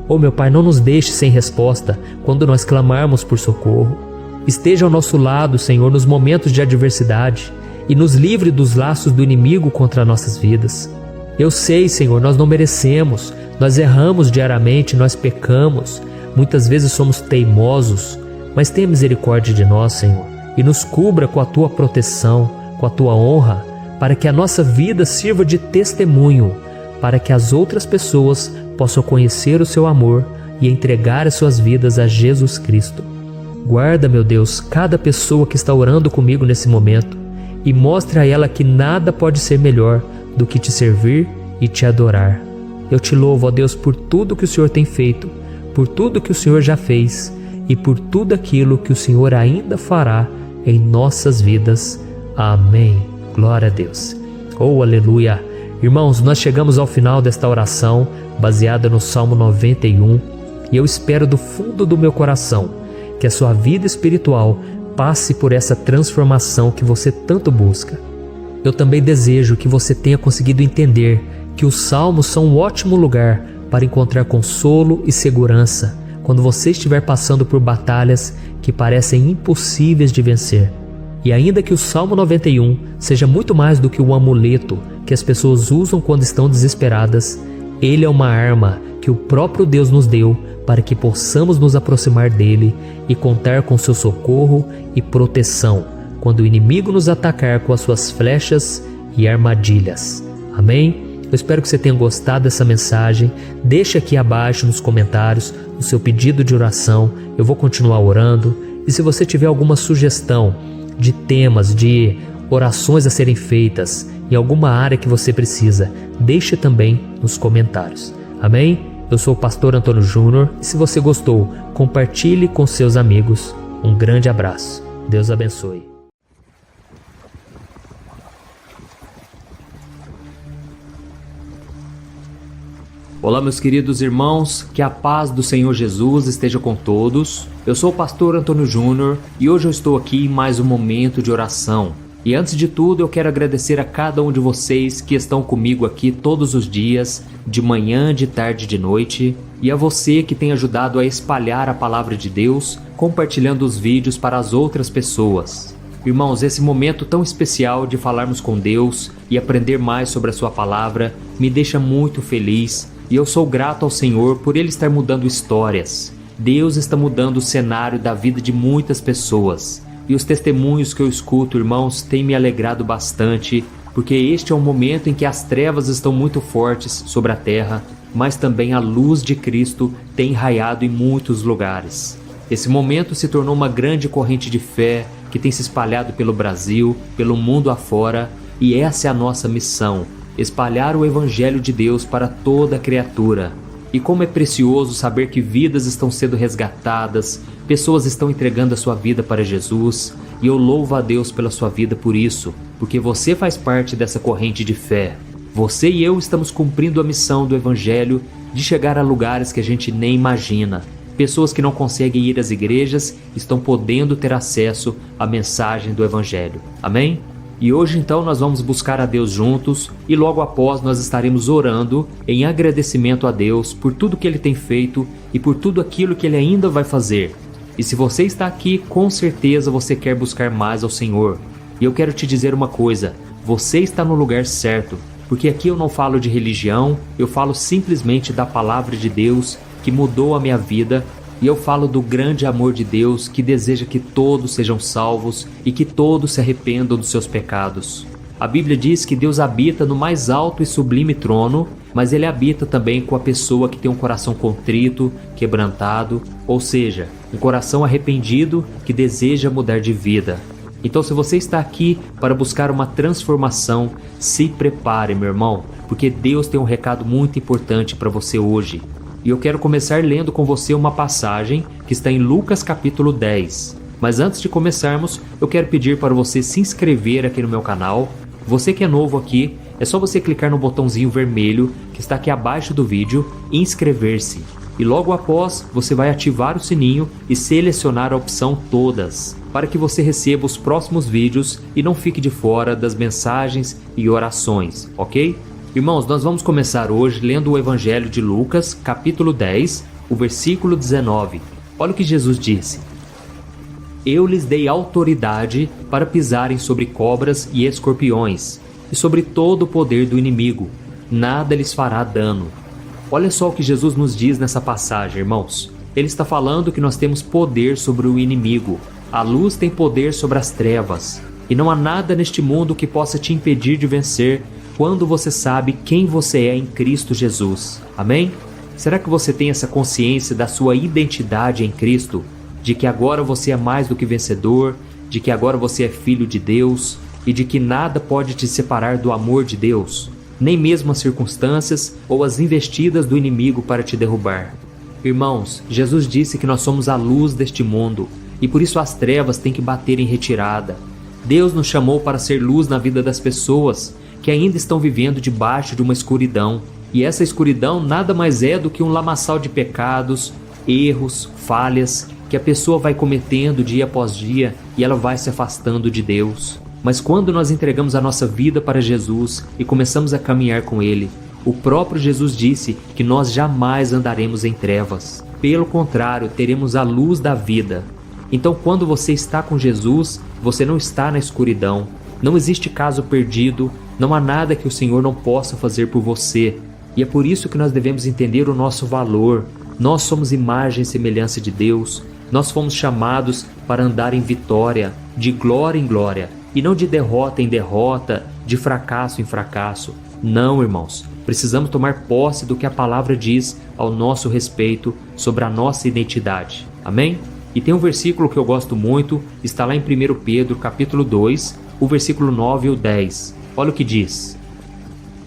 Oh, meu Pai, não nos deixe sem resposta quando nós clamarmos por socorro. Esteja ao nosso lado, Senhor, nos momentos de adversidade e nos livre dos laços do inimigo contra nossas vidas. Eu sei, Senhor, nós não merecemos, nós erramos diariamente, nós pecamos, muitas vezes somos teimosos, mas tenha misericórdia de nós, Senhor, e nos cubra com a Tua proteção, com a Tua honra, para que a nossa vida sirva de testemunho, para que as outras pessoas possam conhecer o Seu amor e entregar as suas vidas a Jesus Cristo. Guarda, meu Deus, cada pessoa que está orando comigo nesse momento e mostre a ela que nada pode ser melhor do que te servir e te adorar. Eu te louvo, ó Deus, por tudo que o Senhor tem feito, por tudo que o Senhor já fez e por tudo aquilo que o Senhor ainda fará em nossas vidas. Amém. Glória a Deus. Oh, aleluia. Irmãos, nós chegamos ao final desta oração baseada no Salmo 91 e eu espero do fundo do meu coração que a sua vida espiritual passe por essa transformação que você tanto busca. Eu também desejo que você tenha conseguido entender que os salmos são um ótimo lugar para encontrar consolo e segurança quando você estiver passando por batalhas que parecem impossíveis de vencer. E ainda que o Salmo 91 seja muito mais do que um amuleto que as pessoas usam quando estão desesperadas, ele é uma arma que o próprio Deus nos deu para que possamos nos aproximar dele e contar com seu socorro e proteção quando o inimigo nos atacar com as suas flechas e armadilhas. Amém? Eu espero que você tenha gostado dessa mensagem. Deixe aqui abaixo nos comentários o seu pedido de oração. Eu vou continuar orando. E se você tiver alguma sugestão de temas, de orações a serem feitas em alguma área que você precisa, deixe também nos comentários. Amém? Eu sou o pastor Antônio Júnior e se você gostou, compartilhe com seus amigos. Um grande abraço. Deus abençoe. Olá, meus queridos irmãos, que a paz do Senhor Jesus esteja com todos. Eu sou o pastor Antônio Júnior e hoje eu estou aqui em mais um momento de oração. E antes de tudo, eu quero agradecer a cada um de vocês que estão comigo aqui todos os dias, de manhã, de tarde e de noite, e a você que tem ajudado a espalhar a palavra de Deus, compartilhando os vídeos para as outras pessoas. Irmãos, esse momento tão especial de falarmos com Deus e aprender mais sobre a sua palavra me deixa muito feliz. E eu sou grato ao Senhor por Ele estar mudando histórias. Deus está mudando o cenário da vida de muitas pessoas. E os testemunhos que eu escuto, irmãos, têm me alegrado bastante, porque este é um momento em que as trevas estão muito fortes sobre a terra, mas também a luz de Cristo tem raiado em muitos lugares. Esse momento se tornou uma grande corrente de fé que tem se espalhado pelo Brasil, pelo mundo afora, e essa é a nossa missão: espalhar o Evangelho de Deus para toda criatura. E como é precioso saber que vidas estão sendo resgatadas, pessoas estão entregando a sua vida para Jesus, e eu louvo a Deus pela sua vida por isso, porque você faz parte dessa corrente de fé. Você e eu estamos cumprindo a missão do Evangelho de chegar a lugares que a gente nem imagina. Pessoas que não conseguem ir às igrejas estão podendo ter acesso à mensagem do Evangelho. Amém? E hoje então nós vamos buscar a Deus juntos e logo após nós estaremos orando em agradecimento a Deus por tudo que Ele tem feito e por tudo aquilo que Ele ainda vai fazer. E se você está aqui, com certeza você quer buscar mais ao Senhor. E eu quero te dizer uma coisa, você está no lugar certo, porque aqui eu não falo de religião, eu falo simplesmente da palavra de Deus que mudou a minha vida, e eu falo do grande amor de Deus que deseja que todos sejam salvos e que todos se arrependam dos seus pecados. A Bíblia diz que Deus habita no mais alto e sublime trono, mas Ele habita também com a pessoa que tem um coração contrito, quebrantado, ou seja, um coração arrependido que deseja mudar de vida. Então, se você está aqui para buscar uma transformação, se prepare, meu irmão, porque Deus tem um recado muito importante para você hoje. E eu quero começar lendo com você uma passagem que está em Lucas capítulo 10. Mas antes de começarmos, eu quero pedir para você se inscrever aqui no meu canal. Você que é novo aqui, é só você clicar no botãozinho vermelho que está aqui abaixo do vídeo e inscrever-se. E logo após, você vai ativar o sininho e selecionar a opção Todas, para que você receba os próximos vídeos e não fique de fora das mensagens e orações, ok? Irmãos, nós vamos começar hoje lendo o Evangelho de Lucas, capítulo 10, o versículo 19. Olha o que Jesus disse. Eu lhes dei autoridade para pisarem sobre cobras e escorpiões, e sobre todo o poder do inimigo. Nada lhes fará dano. Olha só o que Jesus nos diz nessa passagem, irmãos. Ele está falando que nós temos poder sobre o inimigo. A luz tem poder sobre as trevas. E não há nada neste mundo que possa te impedir de vencer quando você sabe quem você é em Cristo Jesus. Amém? Será que você tem essa consciência da sua identidade em Cristo? De que agora você é mais do que vencedor, de que agora você é filho de Deus e de que nada pode te separar do amor de Deus, nem mesmo as circunstâncias ou as investidas do inimigo para te derrubar. Irmãos, Jesus disse que nós somos a luz deste mundo e por isso as trevas têm que bater em retirada. Deus nos chamou para ser luz na vida das pessoas que ainda estão vivendo debaixo de uma escuridão. E essa escuridão nada mais é do que um lamaçal de pecados, erros, falhas, que a pessoa vai cometendo dia após dia e ela vai se afastando de Deus. Mas quando nós entregamos a nossa vida para Jesus e começamos a caminhar com Ele, o próprio Jesus disse que nós jamais andaremos em trevas. Pelo contrário, teremos a luz da vida. Então, quando você está com Jesus, você não está na escuridão. Não existe caso perdido, não há nada que o Senhor não possa fazer por você. E é por isso que nós devemos entender o nosso valor. Nós somos imagem e semelhança de Deus. Nós fomos chamados para andar em vitória, de glória em glória, e não de derrota em derrota, de fracasso em fracasso. Não, irmãos. Precisamos tomar posse do que a palavra diz ao nosso respeito sobre a nossa identidade. Amém? E tem um versículo que eu gosto muito, está lá em 1 Pedro, capítulo 2, o versículo 9 e o 10. Olha o que diz.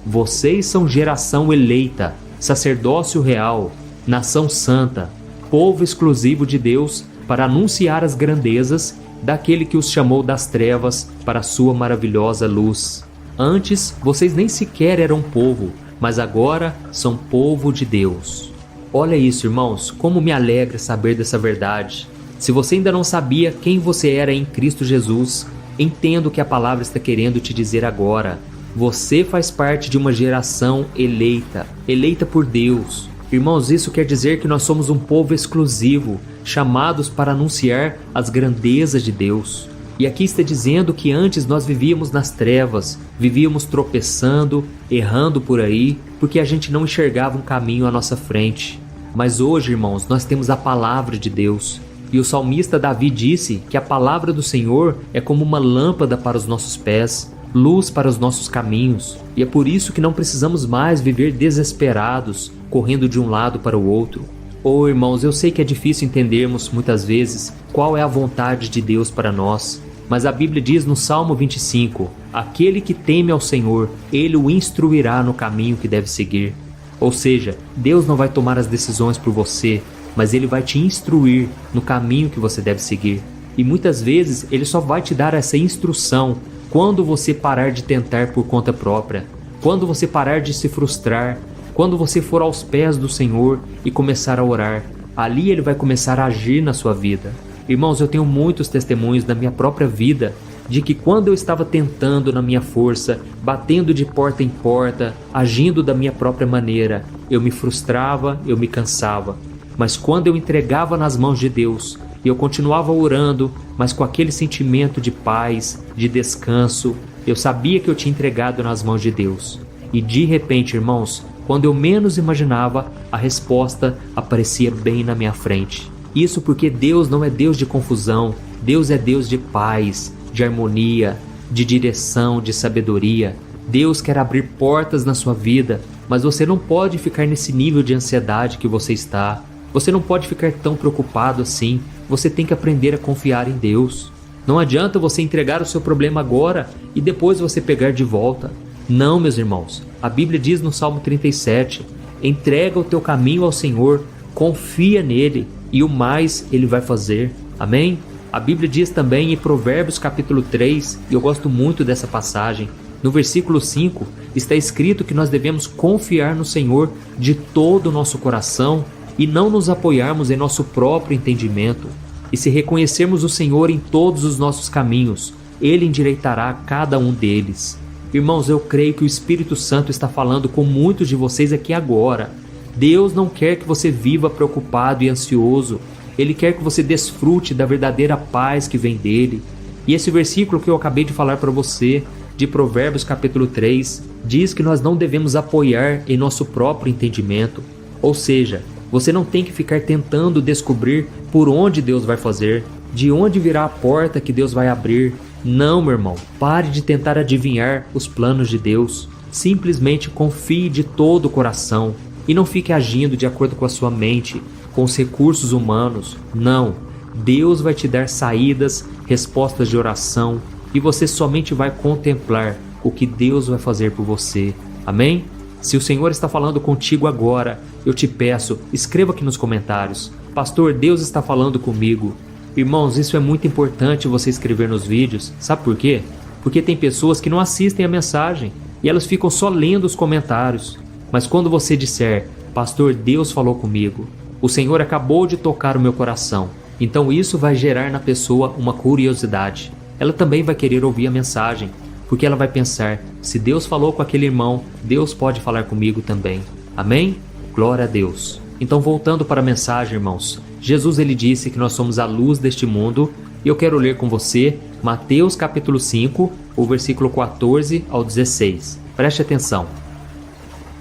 Vocês são geração eleita, sacerdócio real, nação santa, povo exclusivo de Deus, para anunciar as grandezas daquele que os chamou das trevas para a sua maravilhosa luz. Antes, vocês nem sequer eram povo, mas agora são povo de Deus. Olha isso, irmãos, como me alegra saber dessa verdade. Se você ainda não sabia quem você era em Cristo Jesus, entenda o que a palavra está querendo te dizer agora. Você faz parte de uma geração eleita, eleita por Deus. Irmãos, isso quer dizer que nós somos um povo exclusivo, chamados para anunciar as grandezas de Deus. E aqui está dizendo que antes nós vivíamos nas trevas, vivíamos tropeçando, errando por aí, porque a gente não enxergava um caminho à nossa frente. Mas hoje, irmãos, nós temos a palavra de Deus. E o salmista Davi disse que a palavra do Senhor é como uma lâmpada para os nossos pés, luz para os nossos caminhos. E é por isso que não precisamos mais viver desesperados, correndo de um lado para o outro. Oh, irmãos, eu sei que é difícil entendermos muitas vezes qual é a vontade de Deus para nós. Mas a Bíblia diz no Salmo 25, aquele que teme ao Senhor, Ele o instruirá no caminho que deve seguir. Ou seja, Deus não vai tomar as decisões por você, mas Ele vai te instruir no caminho que você deve seguir. E muitas vezes Ele só vai te dar essa instrução quando você parar de tentar por conta própria, quando você parar de se frustrar, quando você for aos pés do Senhor e começar a orar. Ali Ele vai começar a agir na sua vida. Irmãos, eu tenho muitos testemunhos da minha própria vida de que quando eu estava tentando na minha força, batendo de porta em porta, agindo da minha própria maneira, eu me frustrava, eu me cansava. Mas quando eu entregava nas mãos de Deus, e eu continuava orando, mas com aquele sentimento de paz, de descanso, eu sabia que eu tinha entregado nas mãos de Deus. E de repente, irmãos, quando eu menos imaginava, a resposta aparecia bem na minha frente. Isso porque Deus não é Deus de confusão, Deus é Deus de paz, de harmonia, de direção, de sabedoria. Deus quer abrir portas na sua vida, mas você não pode ficar nesse nível de ansiedade que você está. Você não pode ficar tão preocupado assim. Você tem que aprender a confiar em Deus. Não adianta você entregar o seu problema agora e depois você pegar de volta. Não, meus irmãos. A Bíblia diz no Salmo 37, entrega o teu caminho ao Senhor, confia nele e o mais Ele vai fazer. Amém? A Bíblia diz também em Provérbios capítulo 3, e eu gosto muito dessa passagem, no versículo 5, está escrito que nós devemos confiar no Senhor de todo o nosso coração e não nos apoiarmos em nosso próprio entendimento. E se reconhecermos o Senhor em todos os nossos caminhos, Ele endireitará cada um deles. Irmãos, eu creio que o Espírito Santo está falando com muitos de vocês aqui agora. Deus não quer que você viva preocupado e ansioso. Ele quer que você desfrute da verdadeira paz que vem dele. E esse versículo que eu acabei de falar para você, de Provérbios capítulo 3, diz que nós não devemos apoiar em nosso próprio entendimento. Ou seja, você não tem que ficar tentando descobrir por onde Deus vai fazer, de onde virá a porta que Deus vai abrir. Não, meu irmão, pare de tentar adivinhar os planos de Deus. Simplesmente confie de todo o coração e não fique agindo de acordo com a sua mente, com os recursos humanos. Não, Deus vai te dar saídas, respostas de oração e você somente vai contemplar o que Deus vai fazer por você. Amém? Se o Senhor está falando contigo agora, eu te peço, escreva aqui nos comentários: Pastor, Deus está falando comigo. Irmãos, isso é muito importante você escrever nos vídeos. Sabe por quê? Porque tem pessoas que não assistem a mensagem e elas ficam só lendo os comentários. Mas quando você disser: Pastor, Deus falou comigo, o Senhor acabou de tocar o meu coração, então isso vai gerar na pessoa uma curiosidade. Ela também vai querer ouvir a mensagem, porque ela vai pensar: se Deus falou com aquele irmão, Deus pode falar comigo também. Amém? Glória a Deus. Então, voltando para a mensagem, irmãos, Jesus ele disse que nós somos a luz deste mundo, e eu quero ler com você Mateus capítulo 5, o versículo 14 ao 16. Preste atenção.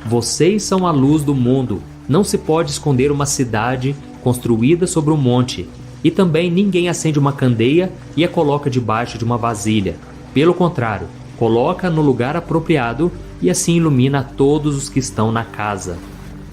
Vocês são a luz do mundo. Não se pode esconder uma cidade construída sobre um monte. E também ninguém acende uma candeia e a coloca debaixo de uma vasilha. Pelo contrário, coloca no lugar apropriado e assim ilumina todos os que estão na casa.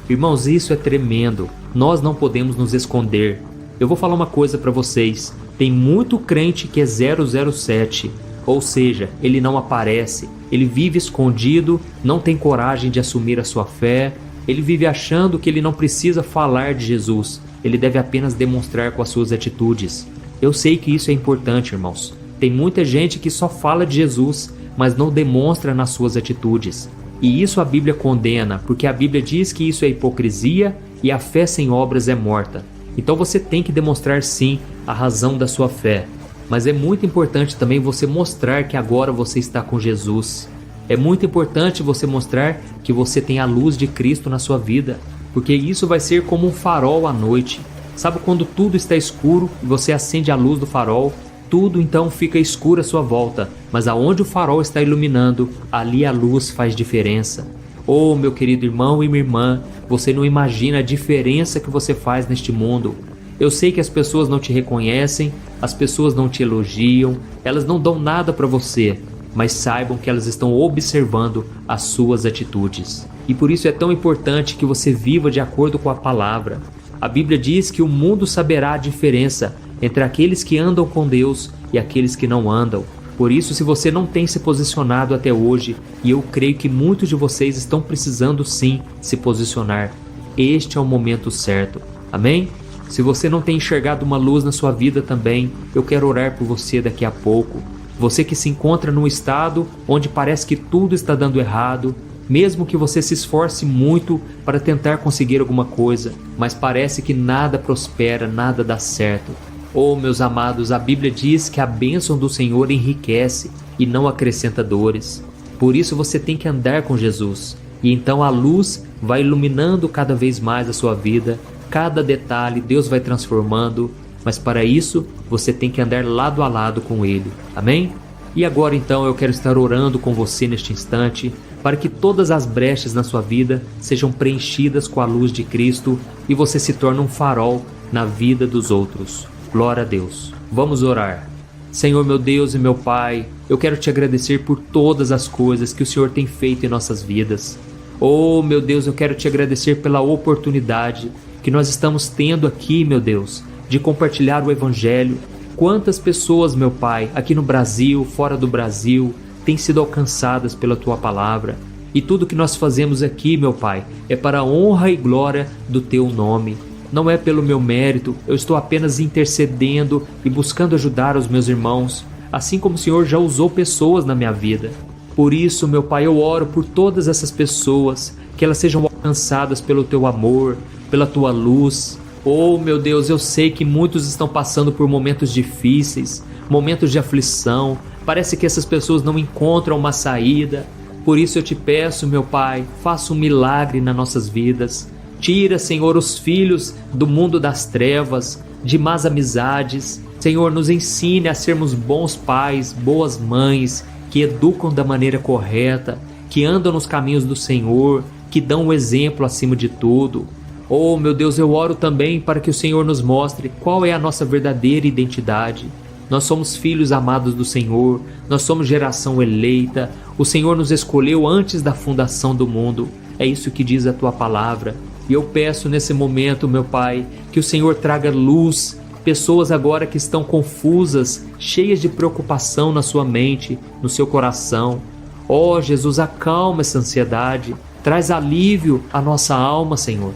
Irmãos, isso é tremendo. Nós não podemos nos esconder. Eu vou falar uma coisa para vocês. Tem muito crente que é 007, ou seja, ele não aparece, ele vive escondido, não tem coragem de assumir a sua fé, ele vive achando que ele não precisa falar de Jesus, ele deve apenas demonstrar com as suas atitudes. Eu sei que isso é importante, irmãos. Tem muita gente que só fala de Jesus, mas não demonstra nas suas atitudes. E isso a Bíblia condena, porque a Bíblia diz que isso é hipocrisia e a fé sem obras é morta. Então você tem que demonstrar sim a razão da sua fé. Mas é muito importante também você mostrar que agora você está com Jesus. É muito importante você mostrar que você tem a luz de Cristo na sua vida, porque isso vai ser como um farol à noite. Sabe quando tudo está escuro e você acende a luz do farol? Tudo então fica escuro à sua volta, mas aonde o farol está iluminando, ali a luz faz diferença. Oh, meu querido irmão e minha irmã, você não imagina a diferença que você faz neste mundo. Eu sei que as pessoas não te reconhecem, as pessoas não te elogiam, elas não dão nada para você, mas saibam que elas estão observando as suas atitudes. E por isso é tão importante que você viva de acordo com a palavra. A Bíblia diz que o mundo saberá a diferença entre aqueles que andam com Deus e aqueles que não andam. Por isso, se você não tem se posicionado até hoje, e eu creio que muitos de vocês estão precisando sim se posicionar, este é o momento certo. Amém? Se você não tem enxergado uma luz na sua vida também, eu quero orar por você daqui a pouco. Você que se encontra num estado onde parece que tudo está dando errado, mesmo que você se esforce muito para tentar conseguir alguma coisa, mas parece que nada prospera, nada dá certo. Oh, meus amados, a Bíblia diz que a bênção do Senhor enriquece e não acrescenta dores. Por isso você tem que andar com Jesus. E então a luz vai iluminando cada vez mais a sua vida. Cada detalhe Deus vai transformando. Mas para isso você tem que andar lado a lado com Ele. Amém? E agora então eu quero estar orando com você neste instante, para que todas as brechas na sua vida sejam preenchidas com a luz de Cristo e você se torne um farol na vida dos outros. Glória a Deus. Vamos orar. Senhor meu Deus e meu Pai, eu quero te agradecer por todas as coisas que o Senhor tem feito em nossas vidas. Oh meu Deus, eu quero te agradecer pela oportunidade que nós estamos tendo aqui, meu Deus, de compartilhar o Evangelho. Quantas pessoas, meu Pai, aqui no Brasil, fora do Brasil, têm sido alcançadas pela Tua Palavra. E tudo que nós fazemos aqui, meu Pai, é para a honra e glória do Teu nome. Não é pelo meu mérito, eu estou apenas intercedendo e buscando ajudar os meus irmãos, assim como o Senhor já usou pessoas na minha vida. Por isso, meu Pai, eu oro por todas essas pessoas, que elas sejam alcançadas pelo Teu amor, pela Tua luz. Oh, meu Deus, eu sei que muitos estão passando por momentos difíceis, momentos de aflição. Parece que essas pessoas não encontram uma saída. Por isso eu te peço, meu Pai, faça um milagre nas nossas vidas. Tira, Senhor, os filhos do mundo das trevas, de más amizades. Senhor, nos ensine a sermos bons pais, boas mães, que educam da maneira correta, que andam nos caminhos do Senhor, que dão o exemplo acima de tudo. Oh, meu Deus, eu oro também para que o Senhor nos mostre qual é a nossa verdadeira identidade. Nós somos filhos amados do Senhor, nós somos geração eleita, o Senhor nos escolheu antes da fundação do mundo. É isso que diz a Tua Palavra. E eu peço nesse momento, meu Pai, que o Senhor traga luz, pessoas agora que estão confusas, cheias de preocupação na sua mente, no seu coração. Oh, Jesus, acalma essa ansiedade, traz alívio à nossa alma, Senhor.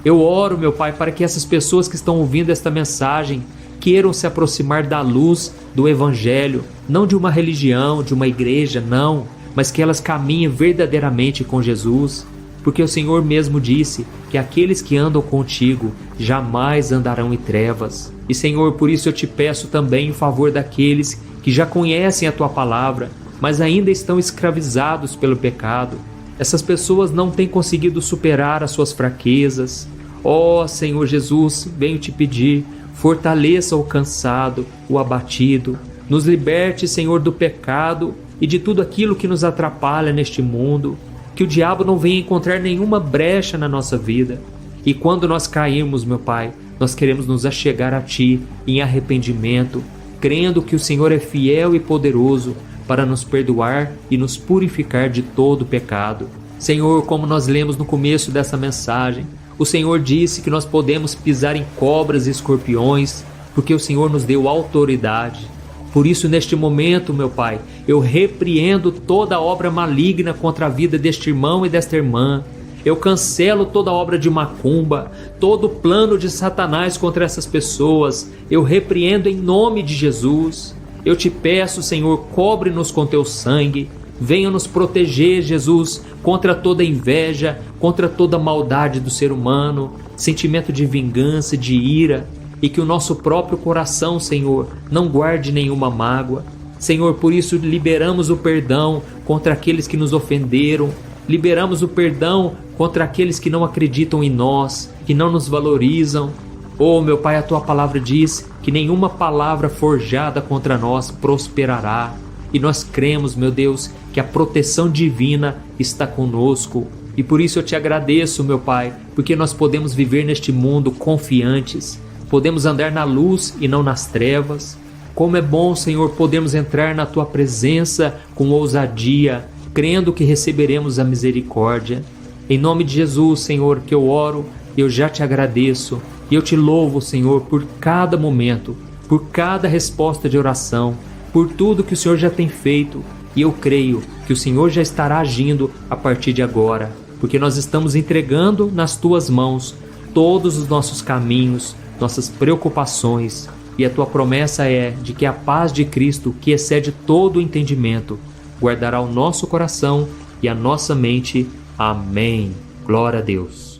Eu oro, meu Pai, para que essas pessoas que estão ouvindo esta mensagem queiram se aproximar da luz do Evangelho, não de uma religião, de uma igreja, não, mas que elas caminhem verdadeiramente com Jesus. Porque o Senhor mesmo disse que aqueles que andam contigo jamais andarão em trevas. E Senhor, por isso eu te peço também em favor daqueles que já conhecem a Tua Palavra, mas ainda estão escravizados pelo pecado. Essas pessoas não têm conseguido superar as suas fraquezas. Ó Senhor Jesus, venho te pedir, fortaleça o cansado, o abatido. Nos liberte, Senhor, do pecado e de tudo aquilo que nos atrapalha neste mundo. Que o diabo não venha encontrar nenhuma brecha na nossa vida. E quando nós cairmos, meu Pai, nós queremos nos achegar a Ti em arrependimento, crendo que o Senhor é fiel e poderoso para nos perdoar e nos purificar de todo o pecado. Senhor, como nós lemos no começo dessa mensagem, o Senhor disse que nós podemos pisar em cobras e escorpiões, porque o Senhor nos deu autoridade. Por isso, neste momento, meu Pai, eu repreendo toda obra maligna contra a vida deste irmão e desta irmã. Eu cancelo toda obra de macumba, todo plano de Satanás contra essas pessoas. Eu repreendo em nome de Jesus. Eu te peço, Senhor, cobre-nos com teu sangue. Venha nos proteger, Jesus, contra toda inveja, contra toda maldade do ser humano, sentimento de vingança, de ira. E que o nosso próprio coração, Senhor, não guarde nenhuma mágoa. Senhor, por isso liberamos o perdão contra aqueles que nos ofenderam. Liberamos o perdão contra aqueles que não acreditam em nós, que não nos valorizam. Oh, meu Pai, a Tua Palavra diz que nenhuma palavra forjada contra nós prosperará. E nós cremos, meu Deus, que a proteção divina está conosco. E por isso eu te agradeço, meu Pai, porque nós podemos viver neste mundo confiantes. Podemos andar na luz e não nas trevas. Como é bom, Senhor, podermos entrar na Tua presença com ousadia, crendo que receberemos a misericórdia. Em nome de Jesus, Senhor, que eu oro, eu já te agradeço. E eu te louvo, Senhor, por cada momento, por cada resposta de oração. por tudo que o Senhor já tem feito, e eu creio que o Senhor já estará agindo a partir de agora, porque nós estamos entregando nas Tuas mãos todos os nossos caminhos, nossas preocupações, e a Tua promessa é de que a paz de Cristo, que excede todo o entendimento, guardará o nosso coração e a nossa mente. Amém. Glória a Deus.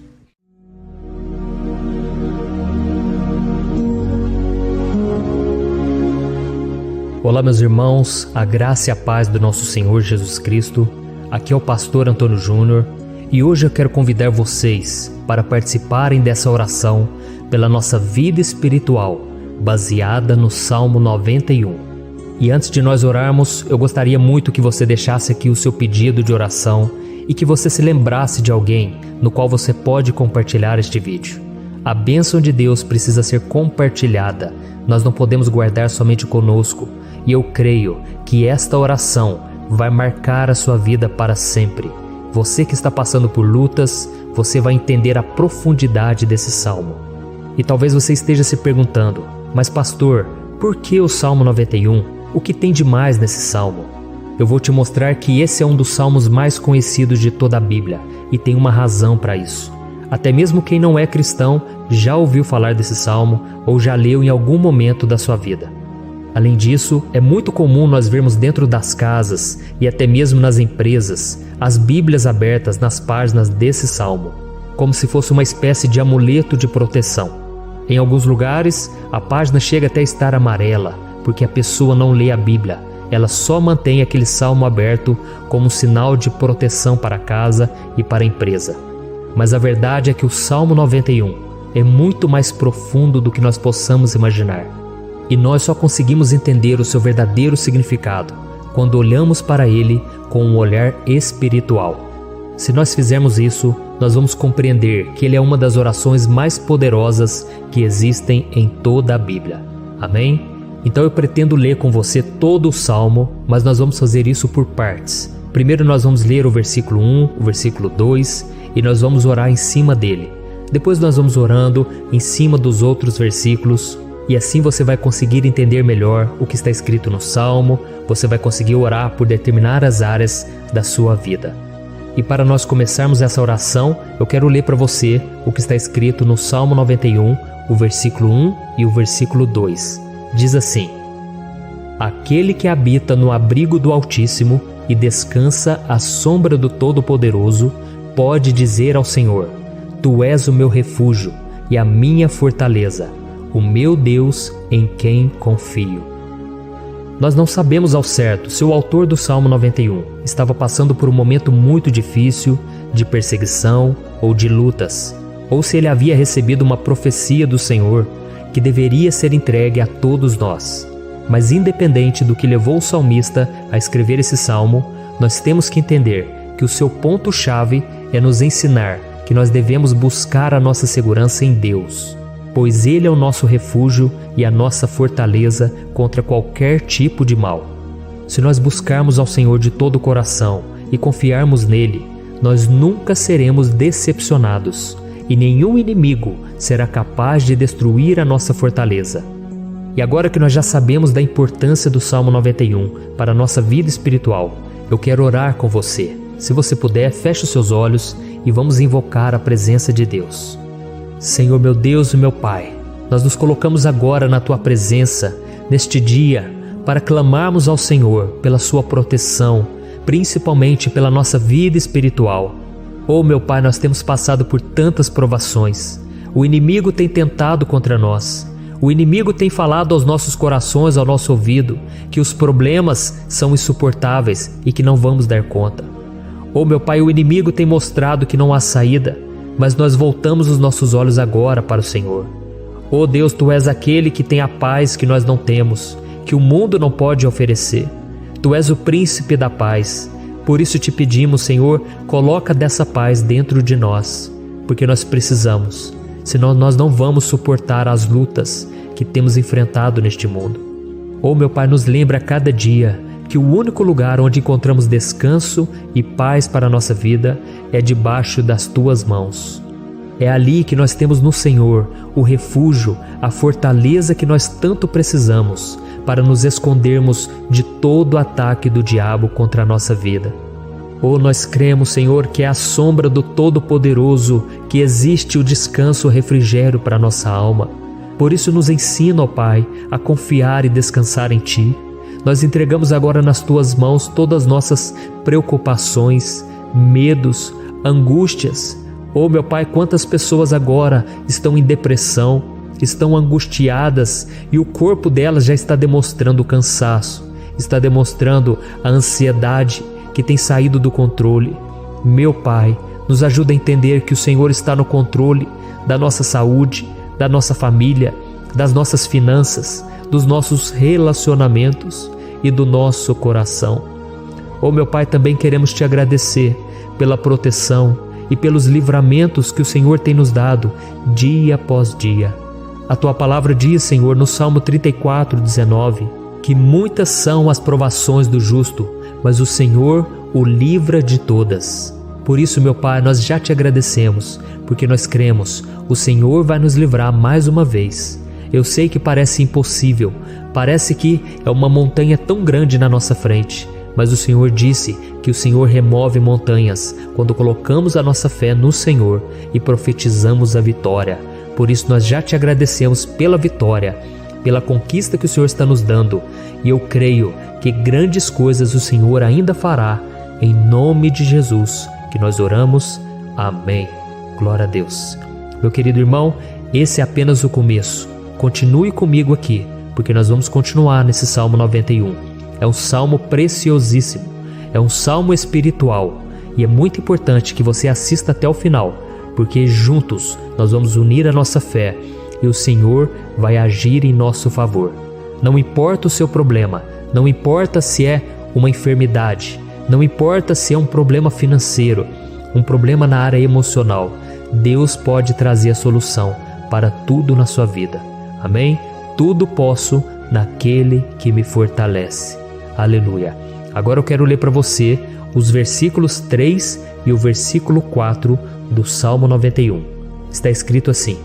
Olá, meus irmãos, a graça e a paz do nosso Senhor Jesus Cristo. Aqui é o pastor Antônio Júnior e hoje eu quero convidar vocês para participarem dessa oração pela nossa vida espiritual, baseada no Salmo 91. E antes de nós orarmos, eu gostaria muito que você deixasse aqui o seu pedido de oração e que você se lembrasse de alguém no qual você pode compartilhar este vídeo. A bênção de Deus precisa ser compartilhada, nós não podemos guardar somente conosco, e eu creio que esta oração vai marcar a sua vida para sempre. Você que está passando por lutas, você vai entender a profundidade desse salmo. E talvez você esteja se perguntando, mas pastor, por que o Salmo 91? O que tem de mais nesse salmo? Eu vou te mostrar que esse é um dos salmos mais conhecidos de toda a Bíblia, e tem uma razão para isso. Até mesmo quem não é cristão já ouviu falar desse salmo ou já leu em algum momento da sua vida. Além disso, é muito comum nós vermos dentro das casas e até mesmo nas empresas as Bíblias abertas nas páginas desse salmo, como se fosse uma espécie de amuleto de proteção. Em alguns lugares, a página chega até a estar amarela, porque a pessoa não lê a Bíblia, ela só mantém aquele salmo aberto como um sinal de proteção para a casa e para a empresa. Mas a verdade é que o Salmo 91 é muito mais profundo do que nós possamos imaginar. E nós só conseguimos entender o seu verdadeiro significado quando olhamos para ele com um olhar espiritual. Se nós fizermos isso, nós vamos compreender que ele é uma das orações mais poderosas que existem em toda a Bíblia. Amém? Então eu pretendo ler com você todo o Salmo, mas nós vamos fazer isso por partes. Primeiro nós vamos ler o versículo 1, o versículo 2 e nós vamos orar em cima dele. Depois nós vamos orando em cima dos outros versículos e assim você vai conseguir entender melhor o que está escrito no Salmo, você vai conseguir orar por determinadas áreas da sua vida. E para nós começarmos essa oração, eu quero ler para você o que está escrito no Salmo 91, o versículo 1 e o versículo 2. Diz assim: Aquele que habita no abrigo do Altíssimo e descansa à sombra do Todo-Poderoso, pode dizer ao Senhor: Tu és o meu refúgio e a minha fortaleza, o meu Deus em quem confio. Nós não sabemos ao certo se o autor do Salmo 91 estava passando por um momento muito difícil, de perseguição ou de lutas, ou se ele havia recebido uma profecia do Senhor que deveria ser entregue a todos nós. Mas independente do que levou o salmista a escrever esse salmo, nós temos que entender que o seu ponto-chave é nos ensinar que nós devemos buscar a nossa segurança em Deus, pois Ele é o nosso refúgio e a nossa fortaleza contra qualquer tipo de mal. Se nós buscarmos ao Senhor de todo o coração e confiarmos nele, nós nunca seremos decepcionados e nenhum inimigo será capaz de destruir a nossa fortaleza. E agora que nós já sabemos da importância do Salmo 91 para a nossa vida espiritual, eu quero orar com você. Se você puder, feche os seus olhos e vamos invocar a presença de Deus. Senhor meu Deus e meu Pai, nós nos colocamos agora na Tua presença, neste dia, para clamarmos ao Senhor pela Sua proteção, principalmente pela nossa vida espiritual. Oh meu Pai, nós temos passado por tantas provações. O inimigo tem tentado contra nós. O inimigo tem falado aos nossos corações, ao nosso ouvido, que os problemas são insuportáveis e que não vamos dar conta. Oh meu Pai, o inimigo tem mostrado que não há saída, mas nós voltamos os nossos olhos agora para o Senhor. Oh Deus, Tu és aquele que tem a paz que nós não temos, que o mundo não pode oferecer. Tu és o príncipe da paz. Por isso te pedimos, Senhor, coloca dessa paz dentro de nós, porque nós precisamos, senão nós não vamos suportar as lutas que temos enfrentado neste mundo. Oh meu Pai, nos lembra a cada dia que o único lugar onde encontramos descanso e paz para a nossa vida é debaixo das Tuas mãos. É ali que nós temos no Senhor o refúgio, a fortaleza que nós tanto precisamos para nos escondermos de todo o ataque do diabo contra a nossa vida. Nós cremos, Senhor, que é à sombra do Todo-Poderoso que existe o descanso, o refrigério para a nossa alma. Por isso nos ensina, ó Pai, a confiar e descansar em Ti. Nós entregamos agora nas Tuas mãos todas as nossas preocupações, medos, angústias. Meu Pai, quantas pessoas agora estão em depressão, estão angustiadas e o corpo delas já está demonstrando o cansaço, está demonstrando a ansiedade que tem saído do controle. Meu Pai, nos ajuda a entender que o Senhor está no controle da nossa saúde, da nossa família, das nossas finanças, dos nossos relacionamentos e do nosso coração. Meu Pai, também queremos Te agradecer pela proteção e pelos livramentos que o Senhor tem nos dado dia após dia. A Tua palavra diz, Senhor, no Salmo 34:19, que muitas são as provações do justo, mas o Senhor o livra de todas. Por isso, meu Pai, nós já Te agradecemos, porque nós cremos, o Senhor vai nos livrar mais uma vez. Eu sei que parece impossível, parece que é uma montanha tão grande na nossa frente, mas o Senhor disse que o Senhor remove montanhas quando colocamos a nossa fé no Senhor e profetizamos a vitória. Por isso nós já Te agradecemos pela vitória, pela conquista que o Senhor está nos dando, e eu creio que grandes coisas o Senhor ainda fará. Em nome de Jesus que nós oramos. Amém. Glória a Deus. Meu querido irmão, esse é apenas o começo. Continue comigo aqui, porque nós vamos continuar nesse Salmo 91. É um salmo preciosíssimo, é um salmo espiritual, e é muito importante que você assista até o final, porque juntos nós vamos unir a nossa fé e o Senhor vai agir em nosso favor. Não importa o seu problema, não importa se é uma enfermidade, não importa se é um problema financeiro, um problema na área emocional, Deus pode trazer a solução para tudo na sua vida. Amém? Tudo posso naquele que me fortalece. Aleluia. Agora eu quero ler para você os versículos 3 e o versículo 4 do Salmo 91. Está escrito assim: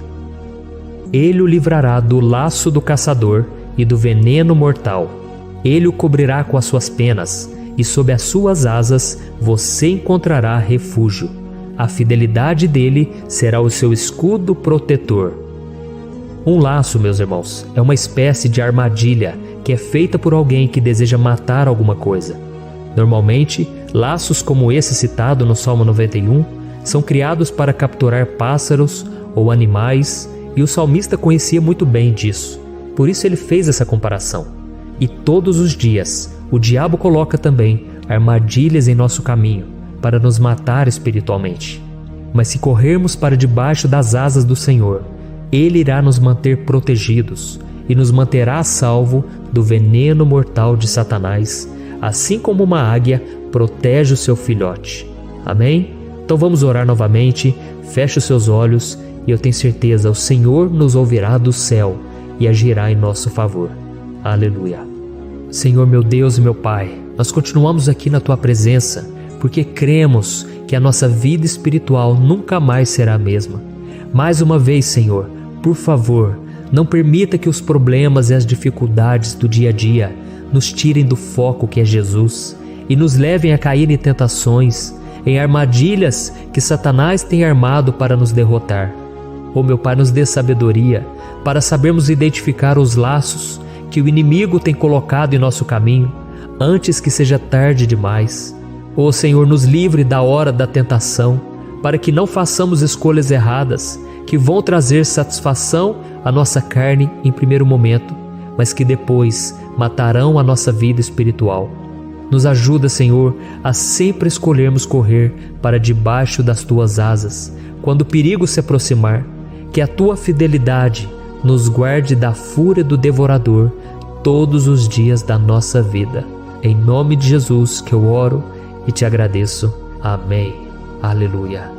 Ele o livrará do laço do caçador e do veneno mortal. Ele o cobrirá com as suas penas, e sob as suas asas você encontrará refúgio. A fidelidade dele será o seu escudo protetor. Um laço, meus irmãos, é uma espécie de armadilha que é feita por alguém que deseja matar alguma coisa. Normalmente, laços como esse citado no Salmo 91 são criados para capturar pássaros ou animais, e o salmista conhecia muito bem disso. Por isso ele fez essa comparação. E todos os dias, o diabo coloca também armadilhas em nosso caminho para nos matar espiritualmente. Mas se corrermos para debaixo das asas do Senhor, Ele irá nos manter protegidos e nos manterá a salvo do veneno mortal de Satanás, assim como uma águia protege o seu filhote. Amém? Então vamos orar novamente. Feche os seus olhos e eu tenho certeza, o Senhor nos ouvirá do céu e agirá em nosso favor. Aleluia. Senhor, meu Deus e meu Pai, nós continuamos aqui na Tua presença porque cremos que a nossa vida espiritual nunca mais será a mesma. Mais uma vez, Senhor, por favor, não permita que os problemas e as dificuldades do dia a dia nos tirem do foco que é Jesus e nos levem a cair em tentações, em armadilhas que Satanás tem armado para nos derrotar. Meu Pai, nos dê sabedoria para sabermos identificar os laços que o inimigo tem colocado em nosso caminho antes que seja tarde demais. Senhor, nos livre da hora da tentação, para que não façamos escolhas erradas que vão trazer satisfação à nossa carne em primeiro momento, mas que depois matarão a nossa vida espiritual. Nos ajuda, Senhor, a sempre escolhermos correr para debaixo das Tuas asas quando o perigo se aproximar. Que a Tua fidelidade nos guarde da fúria do devorador todos os dias da nossa vida. Em nome de Jesus que eu oro e Te agradeço. Amém. Aleluia.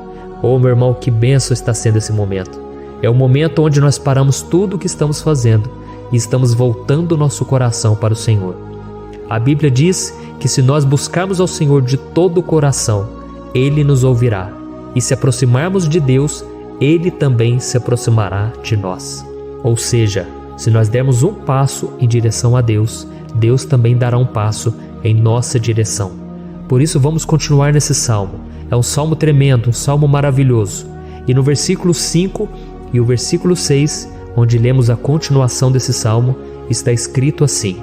Meu irmão, que bênção está sendo esse momento. É o momento onde nós paramos tudo o que estamos fazendo e estamos voltando o nosso coração para o Senhor. A Bíblia diz que se nós buscarmos ao Senhor de todo o coração, Ele nos ouvirá. E se aproximarmos de Deus, Ele também se aproximará de nós. Ou seja, se nós dermos um passo em direção a Deus, Deus também dará um passo em nossa direção. Por isso vamos continuar nesse salmo. É um salmo tremendo, um salmo maravilhoso. E no versículo 5 e o versículo 6, onde lemos a continuação desse salmo, está escrito assim: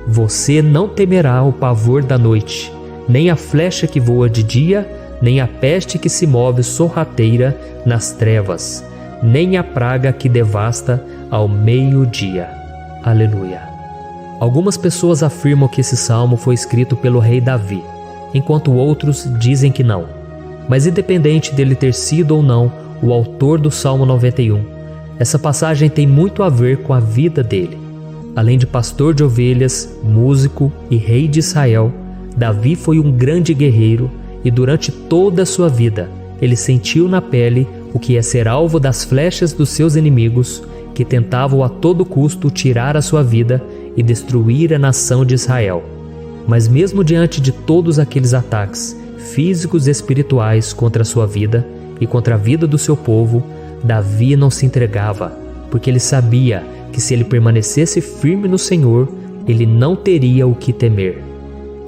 Você não temerá o pavor da noite, nem a flecha que voa de dia, nem a peste que se move sorrateira nas trevas, nem a praga que devasta ao meio-dia. Aleluia. Algumas pessoas afirmam que esse salmo foi escrito pelo rei Davi, enquanto outros dizem que não. Mas independente dele ter sido ou não o autor do Salmo 91, essa passagem tem muito a ver com a vida dele. Além de pastor de ovelhas, músico e rei de Israel, Davi foi um grande guerreiro e durante toda a sua vida ele sentiu na pele o que é ser alvo das flechas dos seus inimigos, que tentavam a todo custo tirar a sua vida e destruir a nação de Israel. Mas mesmo diante de todos aqueles ataques físicos e espirituais contra a sua vida e contra a vida do seu povo, Davi não se entregava, porque ele sabia que se ele permanecesse firme no Senhor, ele não teria o que temer.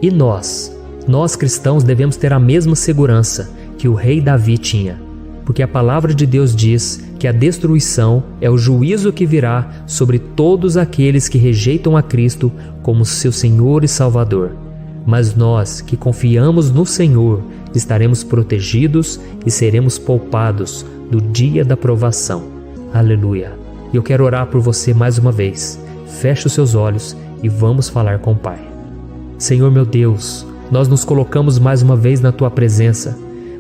E nós cristãos devemos ter a mesma segurança que o rei Davi tinha, porque a palavra de Deus diz que a destruição é o juízo que virá sobre todos aqueles que rejeitam a Cristo como seu Senhor e Salvador. Mas nós que confiamos no Senhor estaremos protegidos e seremos poupados do dia da provação. Aleluia! E eu quero orar por você mais uma vez. Feche os seus olhos e vamos falar com o Pai. Senhor meu Deus, nós nos colocamos mais uma vez na Tua presença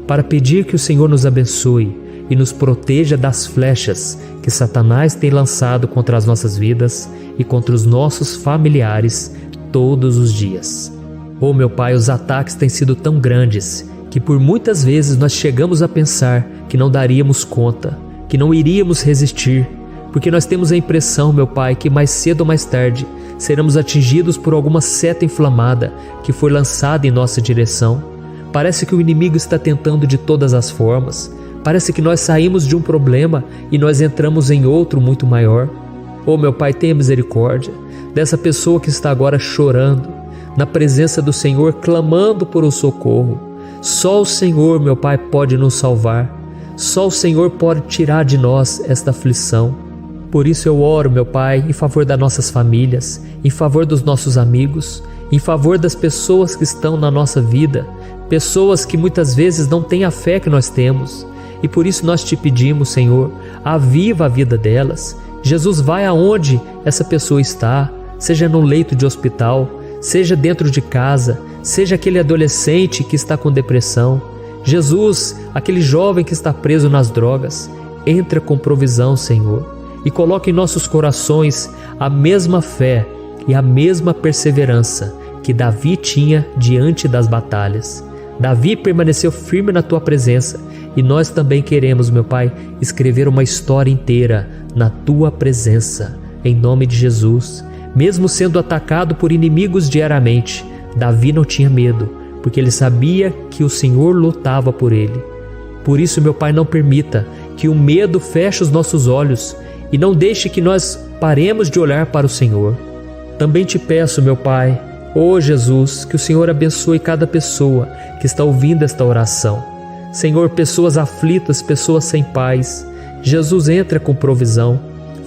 para pedir que o Senhor nos abençoe e nos proteja das flechas que Satanás tem lançado contra as nossas vidas e contra os nossos familiares todos os dias. Oh meu Pai, os ataques têm sido tão grandes que por muitas vezes nós chegamos a pensar que não daríamos conta, que não iríamos resistir, porque nós temos a impressão, meu Pai, que mais cedo ou mais tarde seremos atingidos por alguma seta inflamada que foi lançada em nossa direção. Parece que o inimigo está tentando de todas as formas. Parece que nós saímos de um problema e nós entramos em outro muito maior. Oh meu Pai, tenha misericórdia dessa pessoa que está agora chorando, na presença do Senhor, clamando por um socorro. Só o Senhor, meu Pai, pode nos salvar. Só o Senhor pode tirar de nós esta aflição. Por isso eu oro, meu Pai, em favor das nossas famílias, em favor dos nossos amigos, em favor das pessoas que estão na nossa vida, pessoas que muitas vezes não têm a fé que nós temos. E por isso nós te pedimos, Senhor, aviva a vida delas. Jesus, vai aonde essa pessoa está, seja no leito de hospital, seja dentro de casa, seja aquele adolescente que está com depressão. Jesus, aquele jovem que está preso nas drogas, entra com provisão, Senhor, e coloca em nossos corações a mesma fé e a mesma perseverança que Davi tinha diante das batalhas. Davi permaneceu firme na Tua presença e nós também queremos, meu Pai, escrever uma história inteira na Tua presença, em nome de Jesus. Mesmo sendo atacado por inimigos diariamente, Davi não tinha medo, porque ele sabia que o Senhor lutava por ele. Por isso, meu Pai, não permita que o medo feche os nossos olhos e não deixe que nós paremos de olhar para o Senhor. Também te peço, meu Pai, ó Jesus, que o Senhor abençoe cada pessoa que está ouvindo esta oração. Senhor, pessoas aflitas, pessoas sem paz. Jesus, entra com provisão.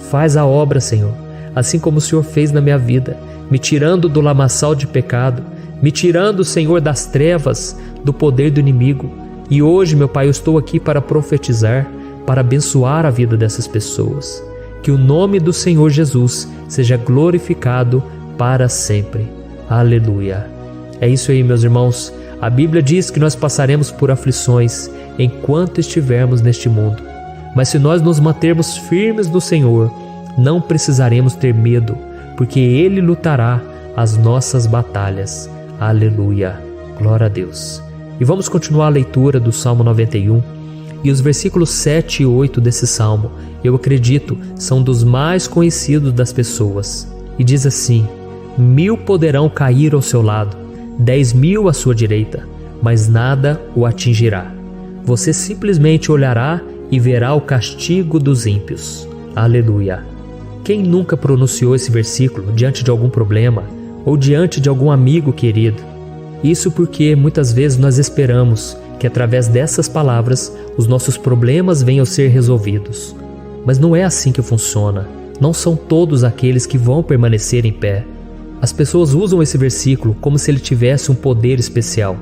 Faz a obra, Senhor, assim como o Senhor fez na minha vida, me tirando do lamaçal de pecado, me tirando, Senhor, das trevas, do poder do inimigo. E hoje, meu Pai, eu estou aqui para profetizar, para abençoar a vida dessas pessoas. Que o nome do Senhor Jesus seja glorificado para sempre. Aleluia. É isso aí, meus irmãos. A Bíblia diz que nós passaremos por aflições enquanto estivermos neste mundo. Mas se nós nos mantermos firmes no Senhor, não precisaremos ter medo, porque Ele lutará as nossas batalhas. Aleluia. Glória a Deus. E vamos continuar a leitura do Salmo 91. E os versículos 7 e 8 desse salmo, eu acredito, são dos mais conhecidos das pessoas. E diz assim: 1000 poderão cair ao seu lado, 10.000 à sua direita, mas nada o atingirá. Você simplesmente olhará e verá o castigo dos ímpios. Aleluia. Quem nunca pronunciou esse versículo diante de algum problema ou diante de algum amigo querido? Isso porque muitas vezes nós esperamos que através dessas palavras os nossos problemas venham a ser resolvidos. Mas não é assim que funciona. Não são todos aqueles que vão permanecer em pé. As pessoas usam esse versículo como se ele tivesse um poder especial,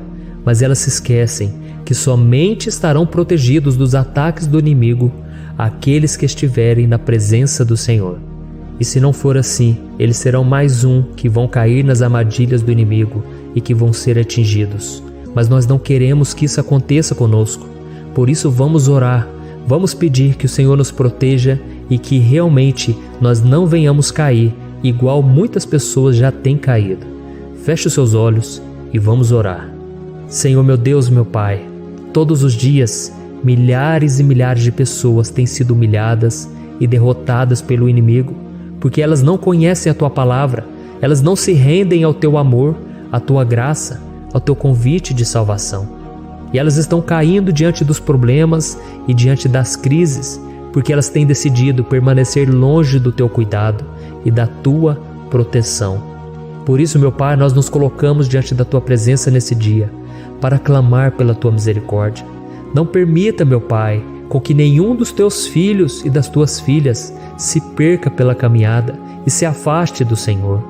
mas elas se esquecem que somente estarão protegidos dos ataques do inimigo aqueles que estiverem na presença do Senhor. E se não for assim, eles serão mais um que vão cair nas armadilhas do inimigo e que vão ser atingidos. Mas nós não queremos que isso aconteça conosco. Por isso vamos orar, vamos pedir que o Senhor nos proteja e que realmente nós não venhamos cair igual muitas pessoas já têm caído. Feche os seus olhos e vamos orar. Senhor meu Deus, meu Pai, todos os dias milhares e milhares de pessoas têm sido humilhadas e derrotadas pelo inimigo, porque elas não conhecem a Tua palavra, elas não se rendem ao Teu amor, à Tua graça, ao Teu convite de salvação. E elas estão caindo diante dos problemas e diante das crises, porque elas têm decidido permanecer longe do Teu cuidado e da Tua proteção. Por isso, meu Pai, nós nos colocamos diante da Tua presença nesse dia, para clamar pela Tua misericórdia. Não permita, meu Pai, com que nenhum dos Teus filhos e das Tuas filhas se perca pela caminhada e se afaste do Senhor.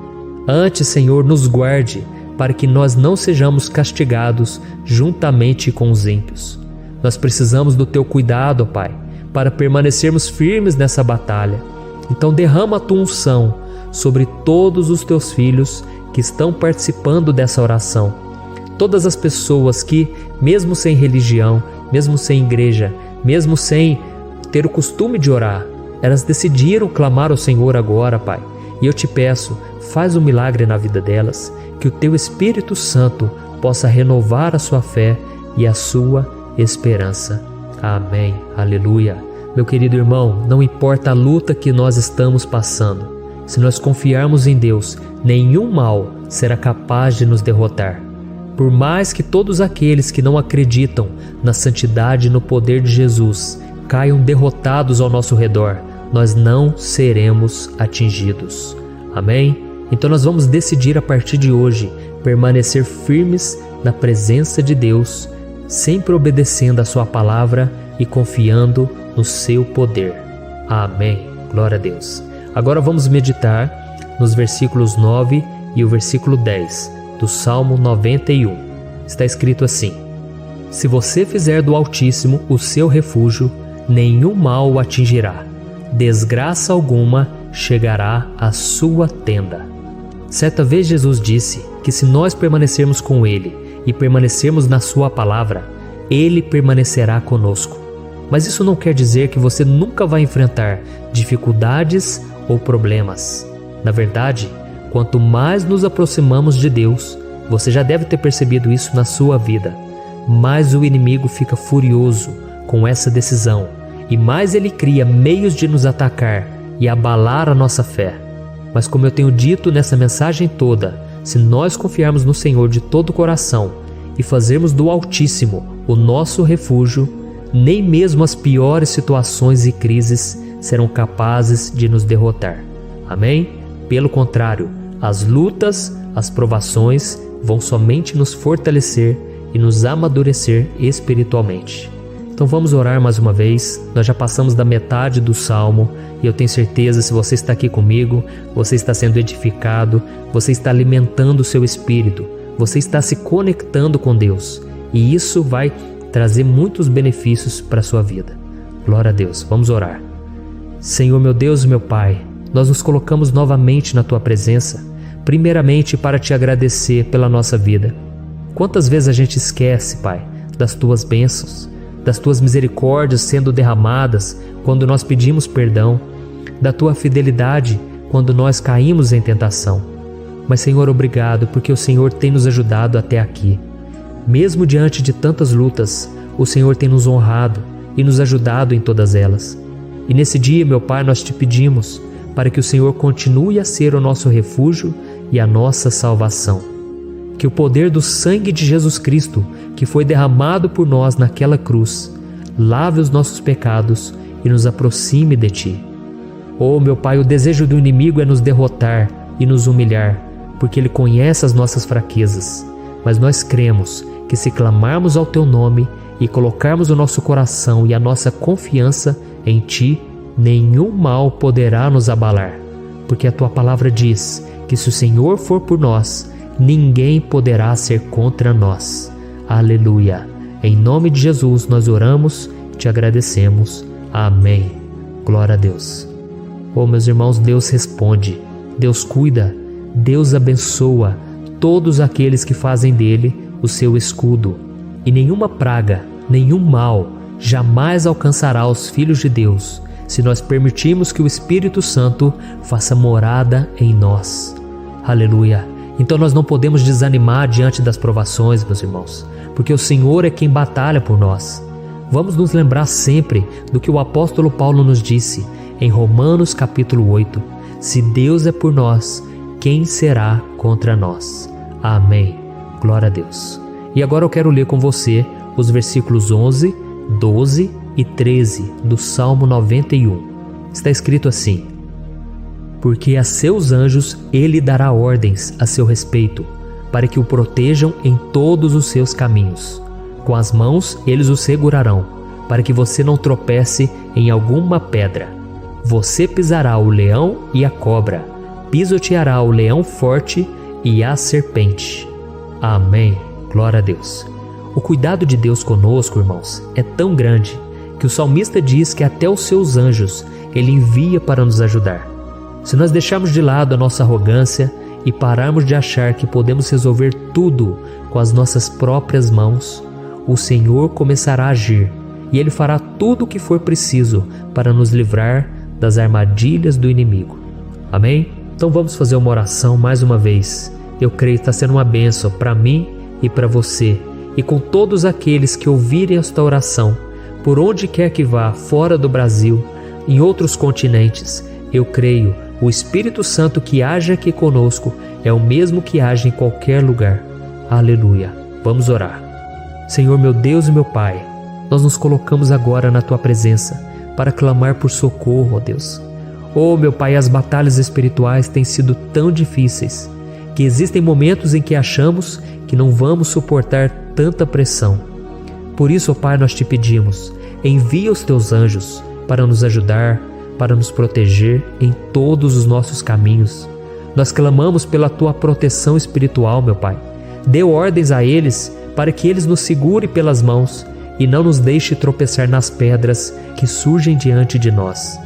Antes, Senhor, nos guarde, para que nós não sejamos castigados juntamente com os ímpios. Nós precisamos do Teu cuidado, ó Pai, para permanecermos firmes nessa batalha. Então derrama a Tua unção sobre todos os Teus filhos que estão participando dessa oração. Todas as pessoas que, mesmo sem religião, mesmo sem igreja, mesmo sem ter o costume de orar, elas decidiram clamar ao Senhor agora, Pai. E eu te peço, faz um milagre na vida delas, que o Teu Espírito Santo possa renovar a sua fé e a sua esperança. Amém. Aleluia. Meu querido irmão, não importa a luta que nós estamos passando, se nós confiarmos em Deus, nenhum mal será capaz de nos derrotar. Por mais que todos aqueles que não acreditam na santidade e no poder de Jesus caiam derrotados ao nosso redor, nós não seremos atingidos. Amém? Então nós vamos decidir a partir de hoje permanecer firmes na presença de Deus, sempre obedecendo a Sua palavra e confiando no Seu poder. Amém. Glória a Deus. Agora vamos meditar nos versículos 9 e o versículo 10 do Salmo 91. Está escrito assim: Se você fizer do Altíssimo o seu refúgio, nenhum mal o atingirá, desgraça alguma chegará à sua tenda. Certa vez Jesus disse que se nós permanecermos com Ele e permanecermos na Sua palavra, Ele permanecerá conosco. Mas isso não quer dizer que você nunca vai enfrentar dificuldades ou problemas. Na verdade, quanto mais nos aproximamos de Deus, você já deve ter percebido isso na sua vida, mais o inimigo fica furioso com essa decisão e mais ele cria meios de nos atacar e abalar a nossa fé. Mas como eu tenho dito nessa mensagem toda, se nós confiarmos no Senhor de todo o coração e fazermos do Altíssimo o nosso refúgio, nem mesmo as piores situações e crises serão capazes de nos derrotar. Amém? Pelo contrário, as lutas, as provações vão somente nos fortalecer e nos amadurecer espiritualmente. Então vamos orar mais uma vez. Nós já passamos da metade do Salmo e eu tenho certeza, se você está aqui comigo, você está sendo edificado, você está alimentando o seu espírito, você está se conectando com Deus e isso vai trazer muitos benefícios para a sua vida. Glória a Deus. Vamos orar. Senhor meu Deus e meu Pai, nós nos colocamos novamente na Tua presença, primeiramente para Te agradecer pela nossa vida. Quantas vezes a gente esquece, Pai, das Tuas bênçãos, das Tuas misericórdias sendo derramadas quando nós pedimos perdão, da Tua fidelidade quando nós caímos em tentação. Mas, Senhor, obrigado, porque o Senhor tem nos ajudado até aqui. Mesmo diante de tantas lutas, o Senhor tem nos honrado e nos ajudado em todas elas. E nesse dia, meu Pai, nós Te pedimos para que o Senhor continue a ser o nosso refúgio e a nossa salvação. Que o poder do sangue de Jesus Cristo, que foi derramado por nós naquela cruz, lave os nossos pecados e nos aproxime de Ti. Oh, meu Pai, o desejo do inimigo é nos derrotar e nos humilhar, porque ele conhece as nossas fraquezas. Mas nós cremos que se clamarmos ao Teu nome e colocarmos o nosso coração e a nossa confiança em Ti, nenhum mal poderá nos abalar. Porque a Tua palavra diz que se o Senhor for por nós, ninguém poderá ser contra nós. Aleluia! Em nome de Jesus nós oramos e Te agradecemos. Amém. Glória a Deus. Oh, meus irmãos, Deus responde, Deus cuida, Deus abençoa todos aqueles que fazem dele o seu escudo. E nenhuma praga, nenhum mal jamais alcançará os filhos de Deus, se nós permitirmos que o Espírito Santo faça morada em nós. Aleluia! Então nós não podemos desanimar diante das provações, meus irmãos, porque o Senhor é quem batalha por nós. Vamos nos lembrar sempre do que o apóstolo Paulo nos disse em Romanos capítulo 8. Se Deus é por nós, quem será contra nós? Amém. Glória a Deus. E agora eu quero ler com você os versículos 11, 12 e 13 do Salmo 91. Está escrito assim: porque a seus anjos ele dará ordens a seu respeito, para que o protejam em todos os seus caminhos. Com as mãos eles o segurarão, para que você não tropece em alguma pedra. Você pisará o leão e a cobra, pisoteará o leão forte e a serpente. Amém. Glória a Deus. O cuidado de Deus conosco, irmãos, é tão grande que o salmista diz que até os seus anjos ele envia para nos ajudar. Se nós deixarmos de lado a nossa arrogância e pararmos de achar que podemos resolver tudo com as nossas próprias mãos, o Senhor começará a agir e Ele fará tudo o que for preciso para nos livrar das armadilhas do inimigo. Amém? Então vamos fazer uma oração mais uma vez. Eu creio que está sendo uma bênção para mim e para você, e com todos aqueles que ouvirem esta oração, por onde quer que vá, fora do Brasil, em outros continentes. Eu creio, o Espírito Santo que age aqui conosco é o mesmo que age em qualquer lugar. Aleluia. Vamos orar. Senhor, meu Deus e meu Pai, nós nos colocamos agora na Tua presença para clamar por socorro, ó Deus. Oh, meu Pai, as batalhas espirituais têm sido tão difíceis que existem momentos em que achamos que não vamos suportar tanta pressão. Por isso, ó Pai, nós Te pedimos, envia os Teus anjos para nos ajudar, para nos proteger em todos os nossos caminhos. Nós clamamos pela Tua proteção espiritual, meu Pai. Dê ordens a eles para que eles nos segurem pelas mãos e não nos deixe tropeçar nas pedras que surgem diante de nós.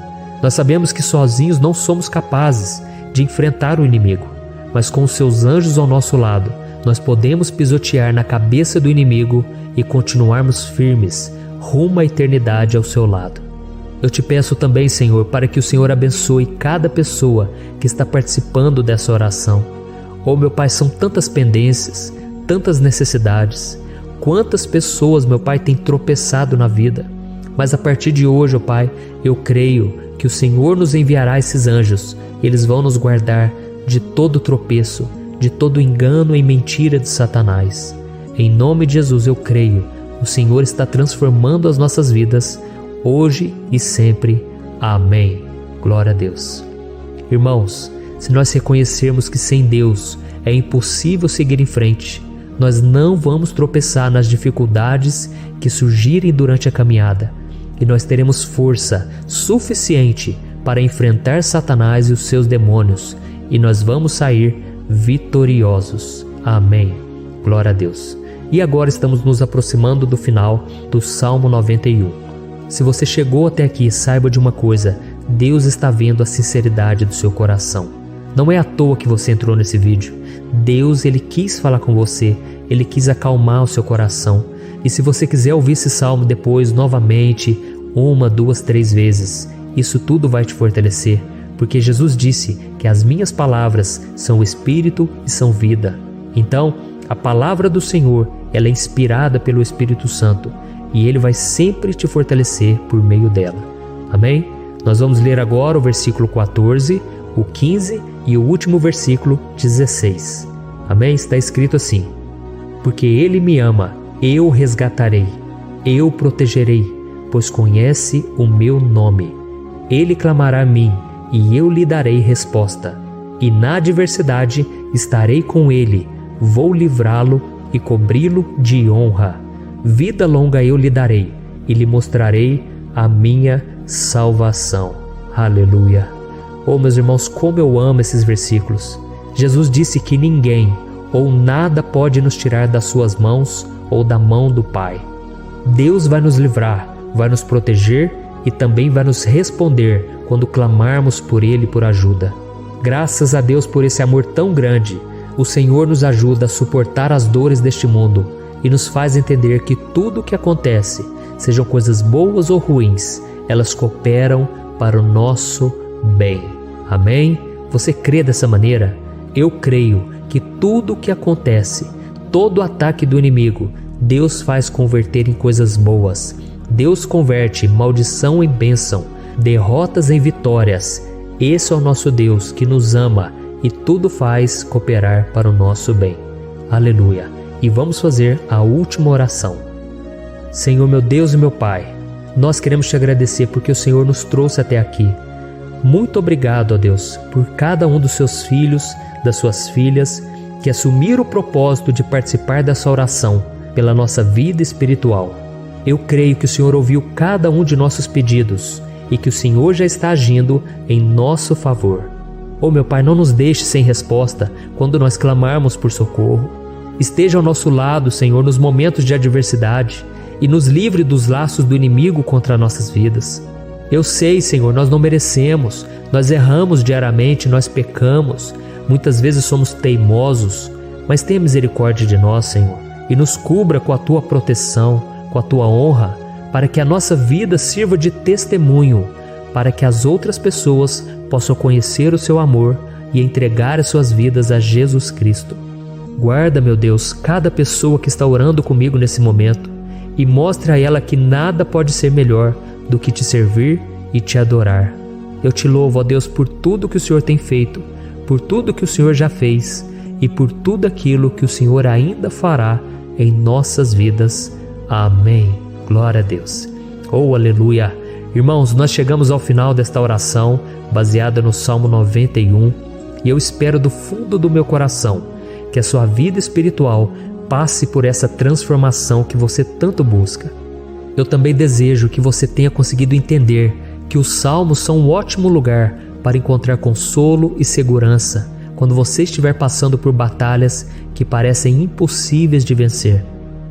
Nós sabemos que sozinhos não somos capazes de enfrentar o inimigo, mas com os Seus anjos ao nosso lado, nós podemos pisotear na cabeça do inimigo e continuarmos firmes rumo à eternidade ao Seu lado. Eu Te peço também, Senhor, para que o Senhor abençoe cada pessoa que está participando dessa oração. Oh, meu Pai, são tantas pendências, tantas necessidades. Quantas pessoas, meu Pai, têm tropeçado na vida. Mas a partir de hoje, ó Pai, eu creio que o Senhor nos enviará esses anjos. Eles vão nos guardar de todo tropeço, de todo engano e mentira de Satanás. Em nome de Jesus eu creio. O Senhor está transformando as nossas vidas, hoje e sempre. Amém. Glória a Deus. Irmãos, se nós reconhecermos que sem Deus é impossível seguir em frente, nós não vamos tropeçar nas dificuldades que surgirem durante a caminhada, e nós teremos força suficiente para enfrentar Satanás e os seus demônios, e nós vamos sair vitoriosos. Amém. Glória a Deus. E agora estamos nos aproximando do final do Salmo 91. Se você chegou até aqui, saiba de uma coisa: Deus está vendo a sinceridade do seu coração. Não é à toa que você entrou nesse vídeo. Deus, Ele quis falar com você, Ele quis acalmar o seu coração. E se você quiser ouvir esse salmo depois, novamente, 1, 2, 3 vezes, isso tudo vai te fortalecer, porque Jesus disse que as minhas palavras são espírito e são vida. Então, a palavra do Senhor, ela é inspirada pelo Espírito Santo, e Ele vai sempre te fortalecer por meio dela. Amém? Nós vamos ler agora o versículo 14, o 15 e o último versículo 16. Amém? Está escrito assim: porque Ele me ama, eu o resgatarei, eu o protegerei, pois conhece o meu nome. Ele clamará a mim, e eu lhe darei resposta. E na adversidade estarei com ele, vou livrá-lo e cobri-lo de honra. Vida longa eu lhe darei, e lhe mostrarei a minha salvação. Aleluia! Oh, meus irmãos, como eu amo esses versículos. Jesus disse que ninguém ou nada pode nos tirar das suas mãos ou da mão do Pai. Deus vai nos livrar, vai nos proteger e também vai nos responder quando clamarmos por Ele por ajuda. Graças a Deus por esse amor tão grande, o Senhor nos ajuda a suportar as dores deste mundo e nos faz entender que tudo o que acontece, sejam coisas boas ou ruins, elas cooperam para o nosso bem. Amém? Você crê dessa maneira? Eu creio que tudo o que acontece, todo ataque do inimigo, Deus faz converter em coisas boas. Deus converte maldição em bênção, derrotas em vitórias. Esse é o nosso Deus que nos ama e tudo faz cooperar para o nosso bem. Aleluia! E vamos fazer a última oração. Senhor, meu Deus e meu Pai, nós queremos te agradecer porque o Senhor nos trouxe até aqui. Muito obrigado, ó Deus, por cada um dos seus filhos, das suas filhas, que assumiram o propósito de participar dessa oração pela nossa vida espiritual. Eu creio que o Senhor ouviu cada um de nossos pedidos e que o Senhor já está agindo em nosso favor. Oh, meu Pai, não nos deixe sem resposta quando nós clamarmos por socorro. Esteja ao nosso lado, Senhor, nos momentos de adversidade e nos livre dos laços do inimigo contra nossas vidas. Eu sei, Senhor, nós não merecemos, nós erramos diariamente, nós pecamos, muitas vezes somos teimosos, mas tenha misericórdia de nós, Senhor, e nos cubra com a Tua proteção, com a Tua honra, para que a nossa vida sirva de testemunho, para que as outras pessoas possam conhecer o Seu amor e entregar as suas vidas a Jesus Cristo. Guarda, meu Deus, cada pessoa que está orando comigo nesse momento e mostre a ela que nada pode ser melhor do que te servir e te adorar. Eu te louvo, ó Deus, por tudo que o Senhor tem feito, por tudo que o Senhor já fez e por tudo aquilo que o Senhor ainda fará em nossas vidas. Amém. Glória a Deus. Oh, aleluia. Irmãos, nós chegamos ao final desta oração baseada no Salmo 91 e eu espero do fundo do meu coração que a sua vida espiritual passe por essa transformação que você tanto busca. Eu também desejo que você tenha conseguido entender que os salmos são um ótimo lugar para encontrar consolo e segurança quando você estiver passando por batalhas que parecem impossíveis de vencer.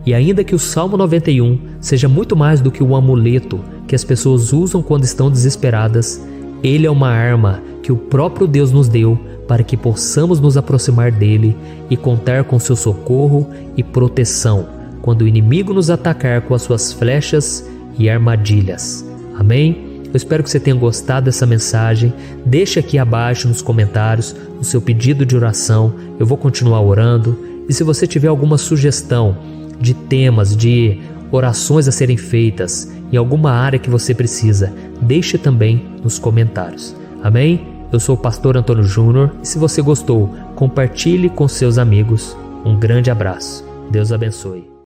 E ainda que o Salmo 91 seja muito mais do que um amuleto que as pessoas usam quando estão desesperadas, ele é uma arma que o próprio Deus nos deu para que possamos nos aproximar dele e contar com seu socorro e proteção quando o inimigo nos atacar com as suas flechas e armadilhas. Amém? Eu espero que você tenha gostado dessa mensagem. Deixe aqui abaixo nos comentários o seu pedido de oração. Eu vou continuar orando. E se você tiver alguma sugestão de temas, de orações a serem feitas em alguma área que você precisa, deixe também nos comentários. Amém? Eu sou o pastor Antônio Júnior e se você gostou, compartilhe com seus amigos. Um grande abraço. Deus abençoe.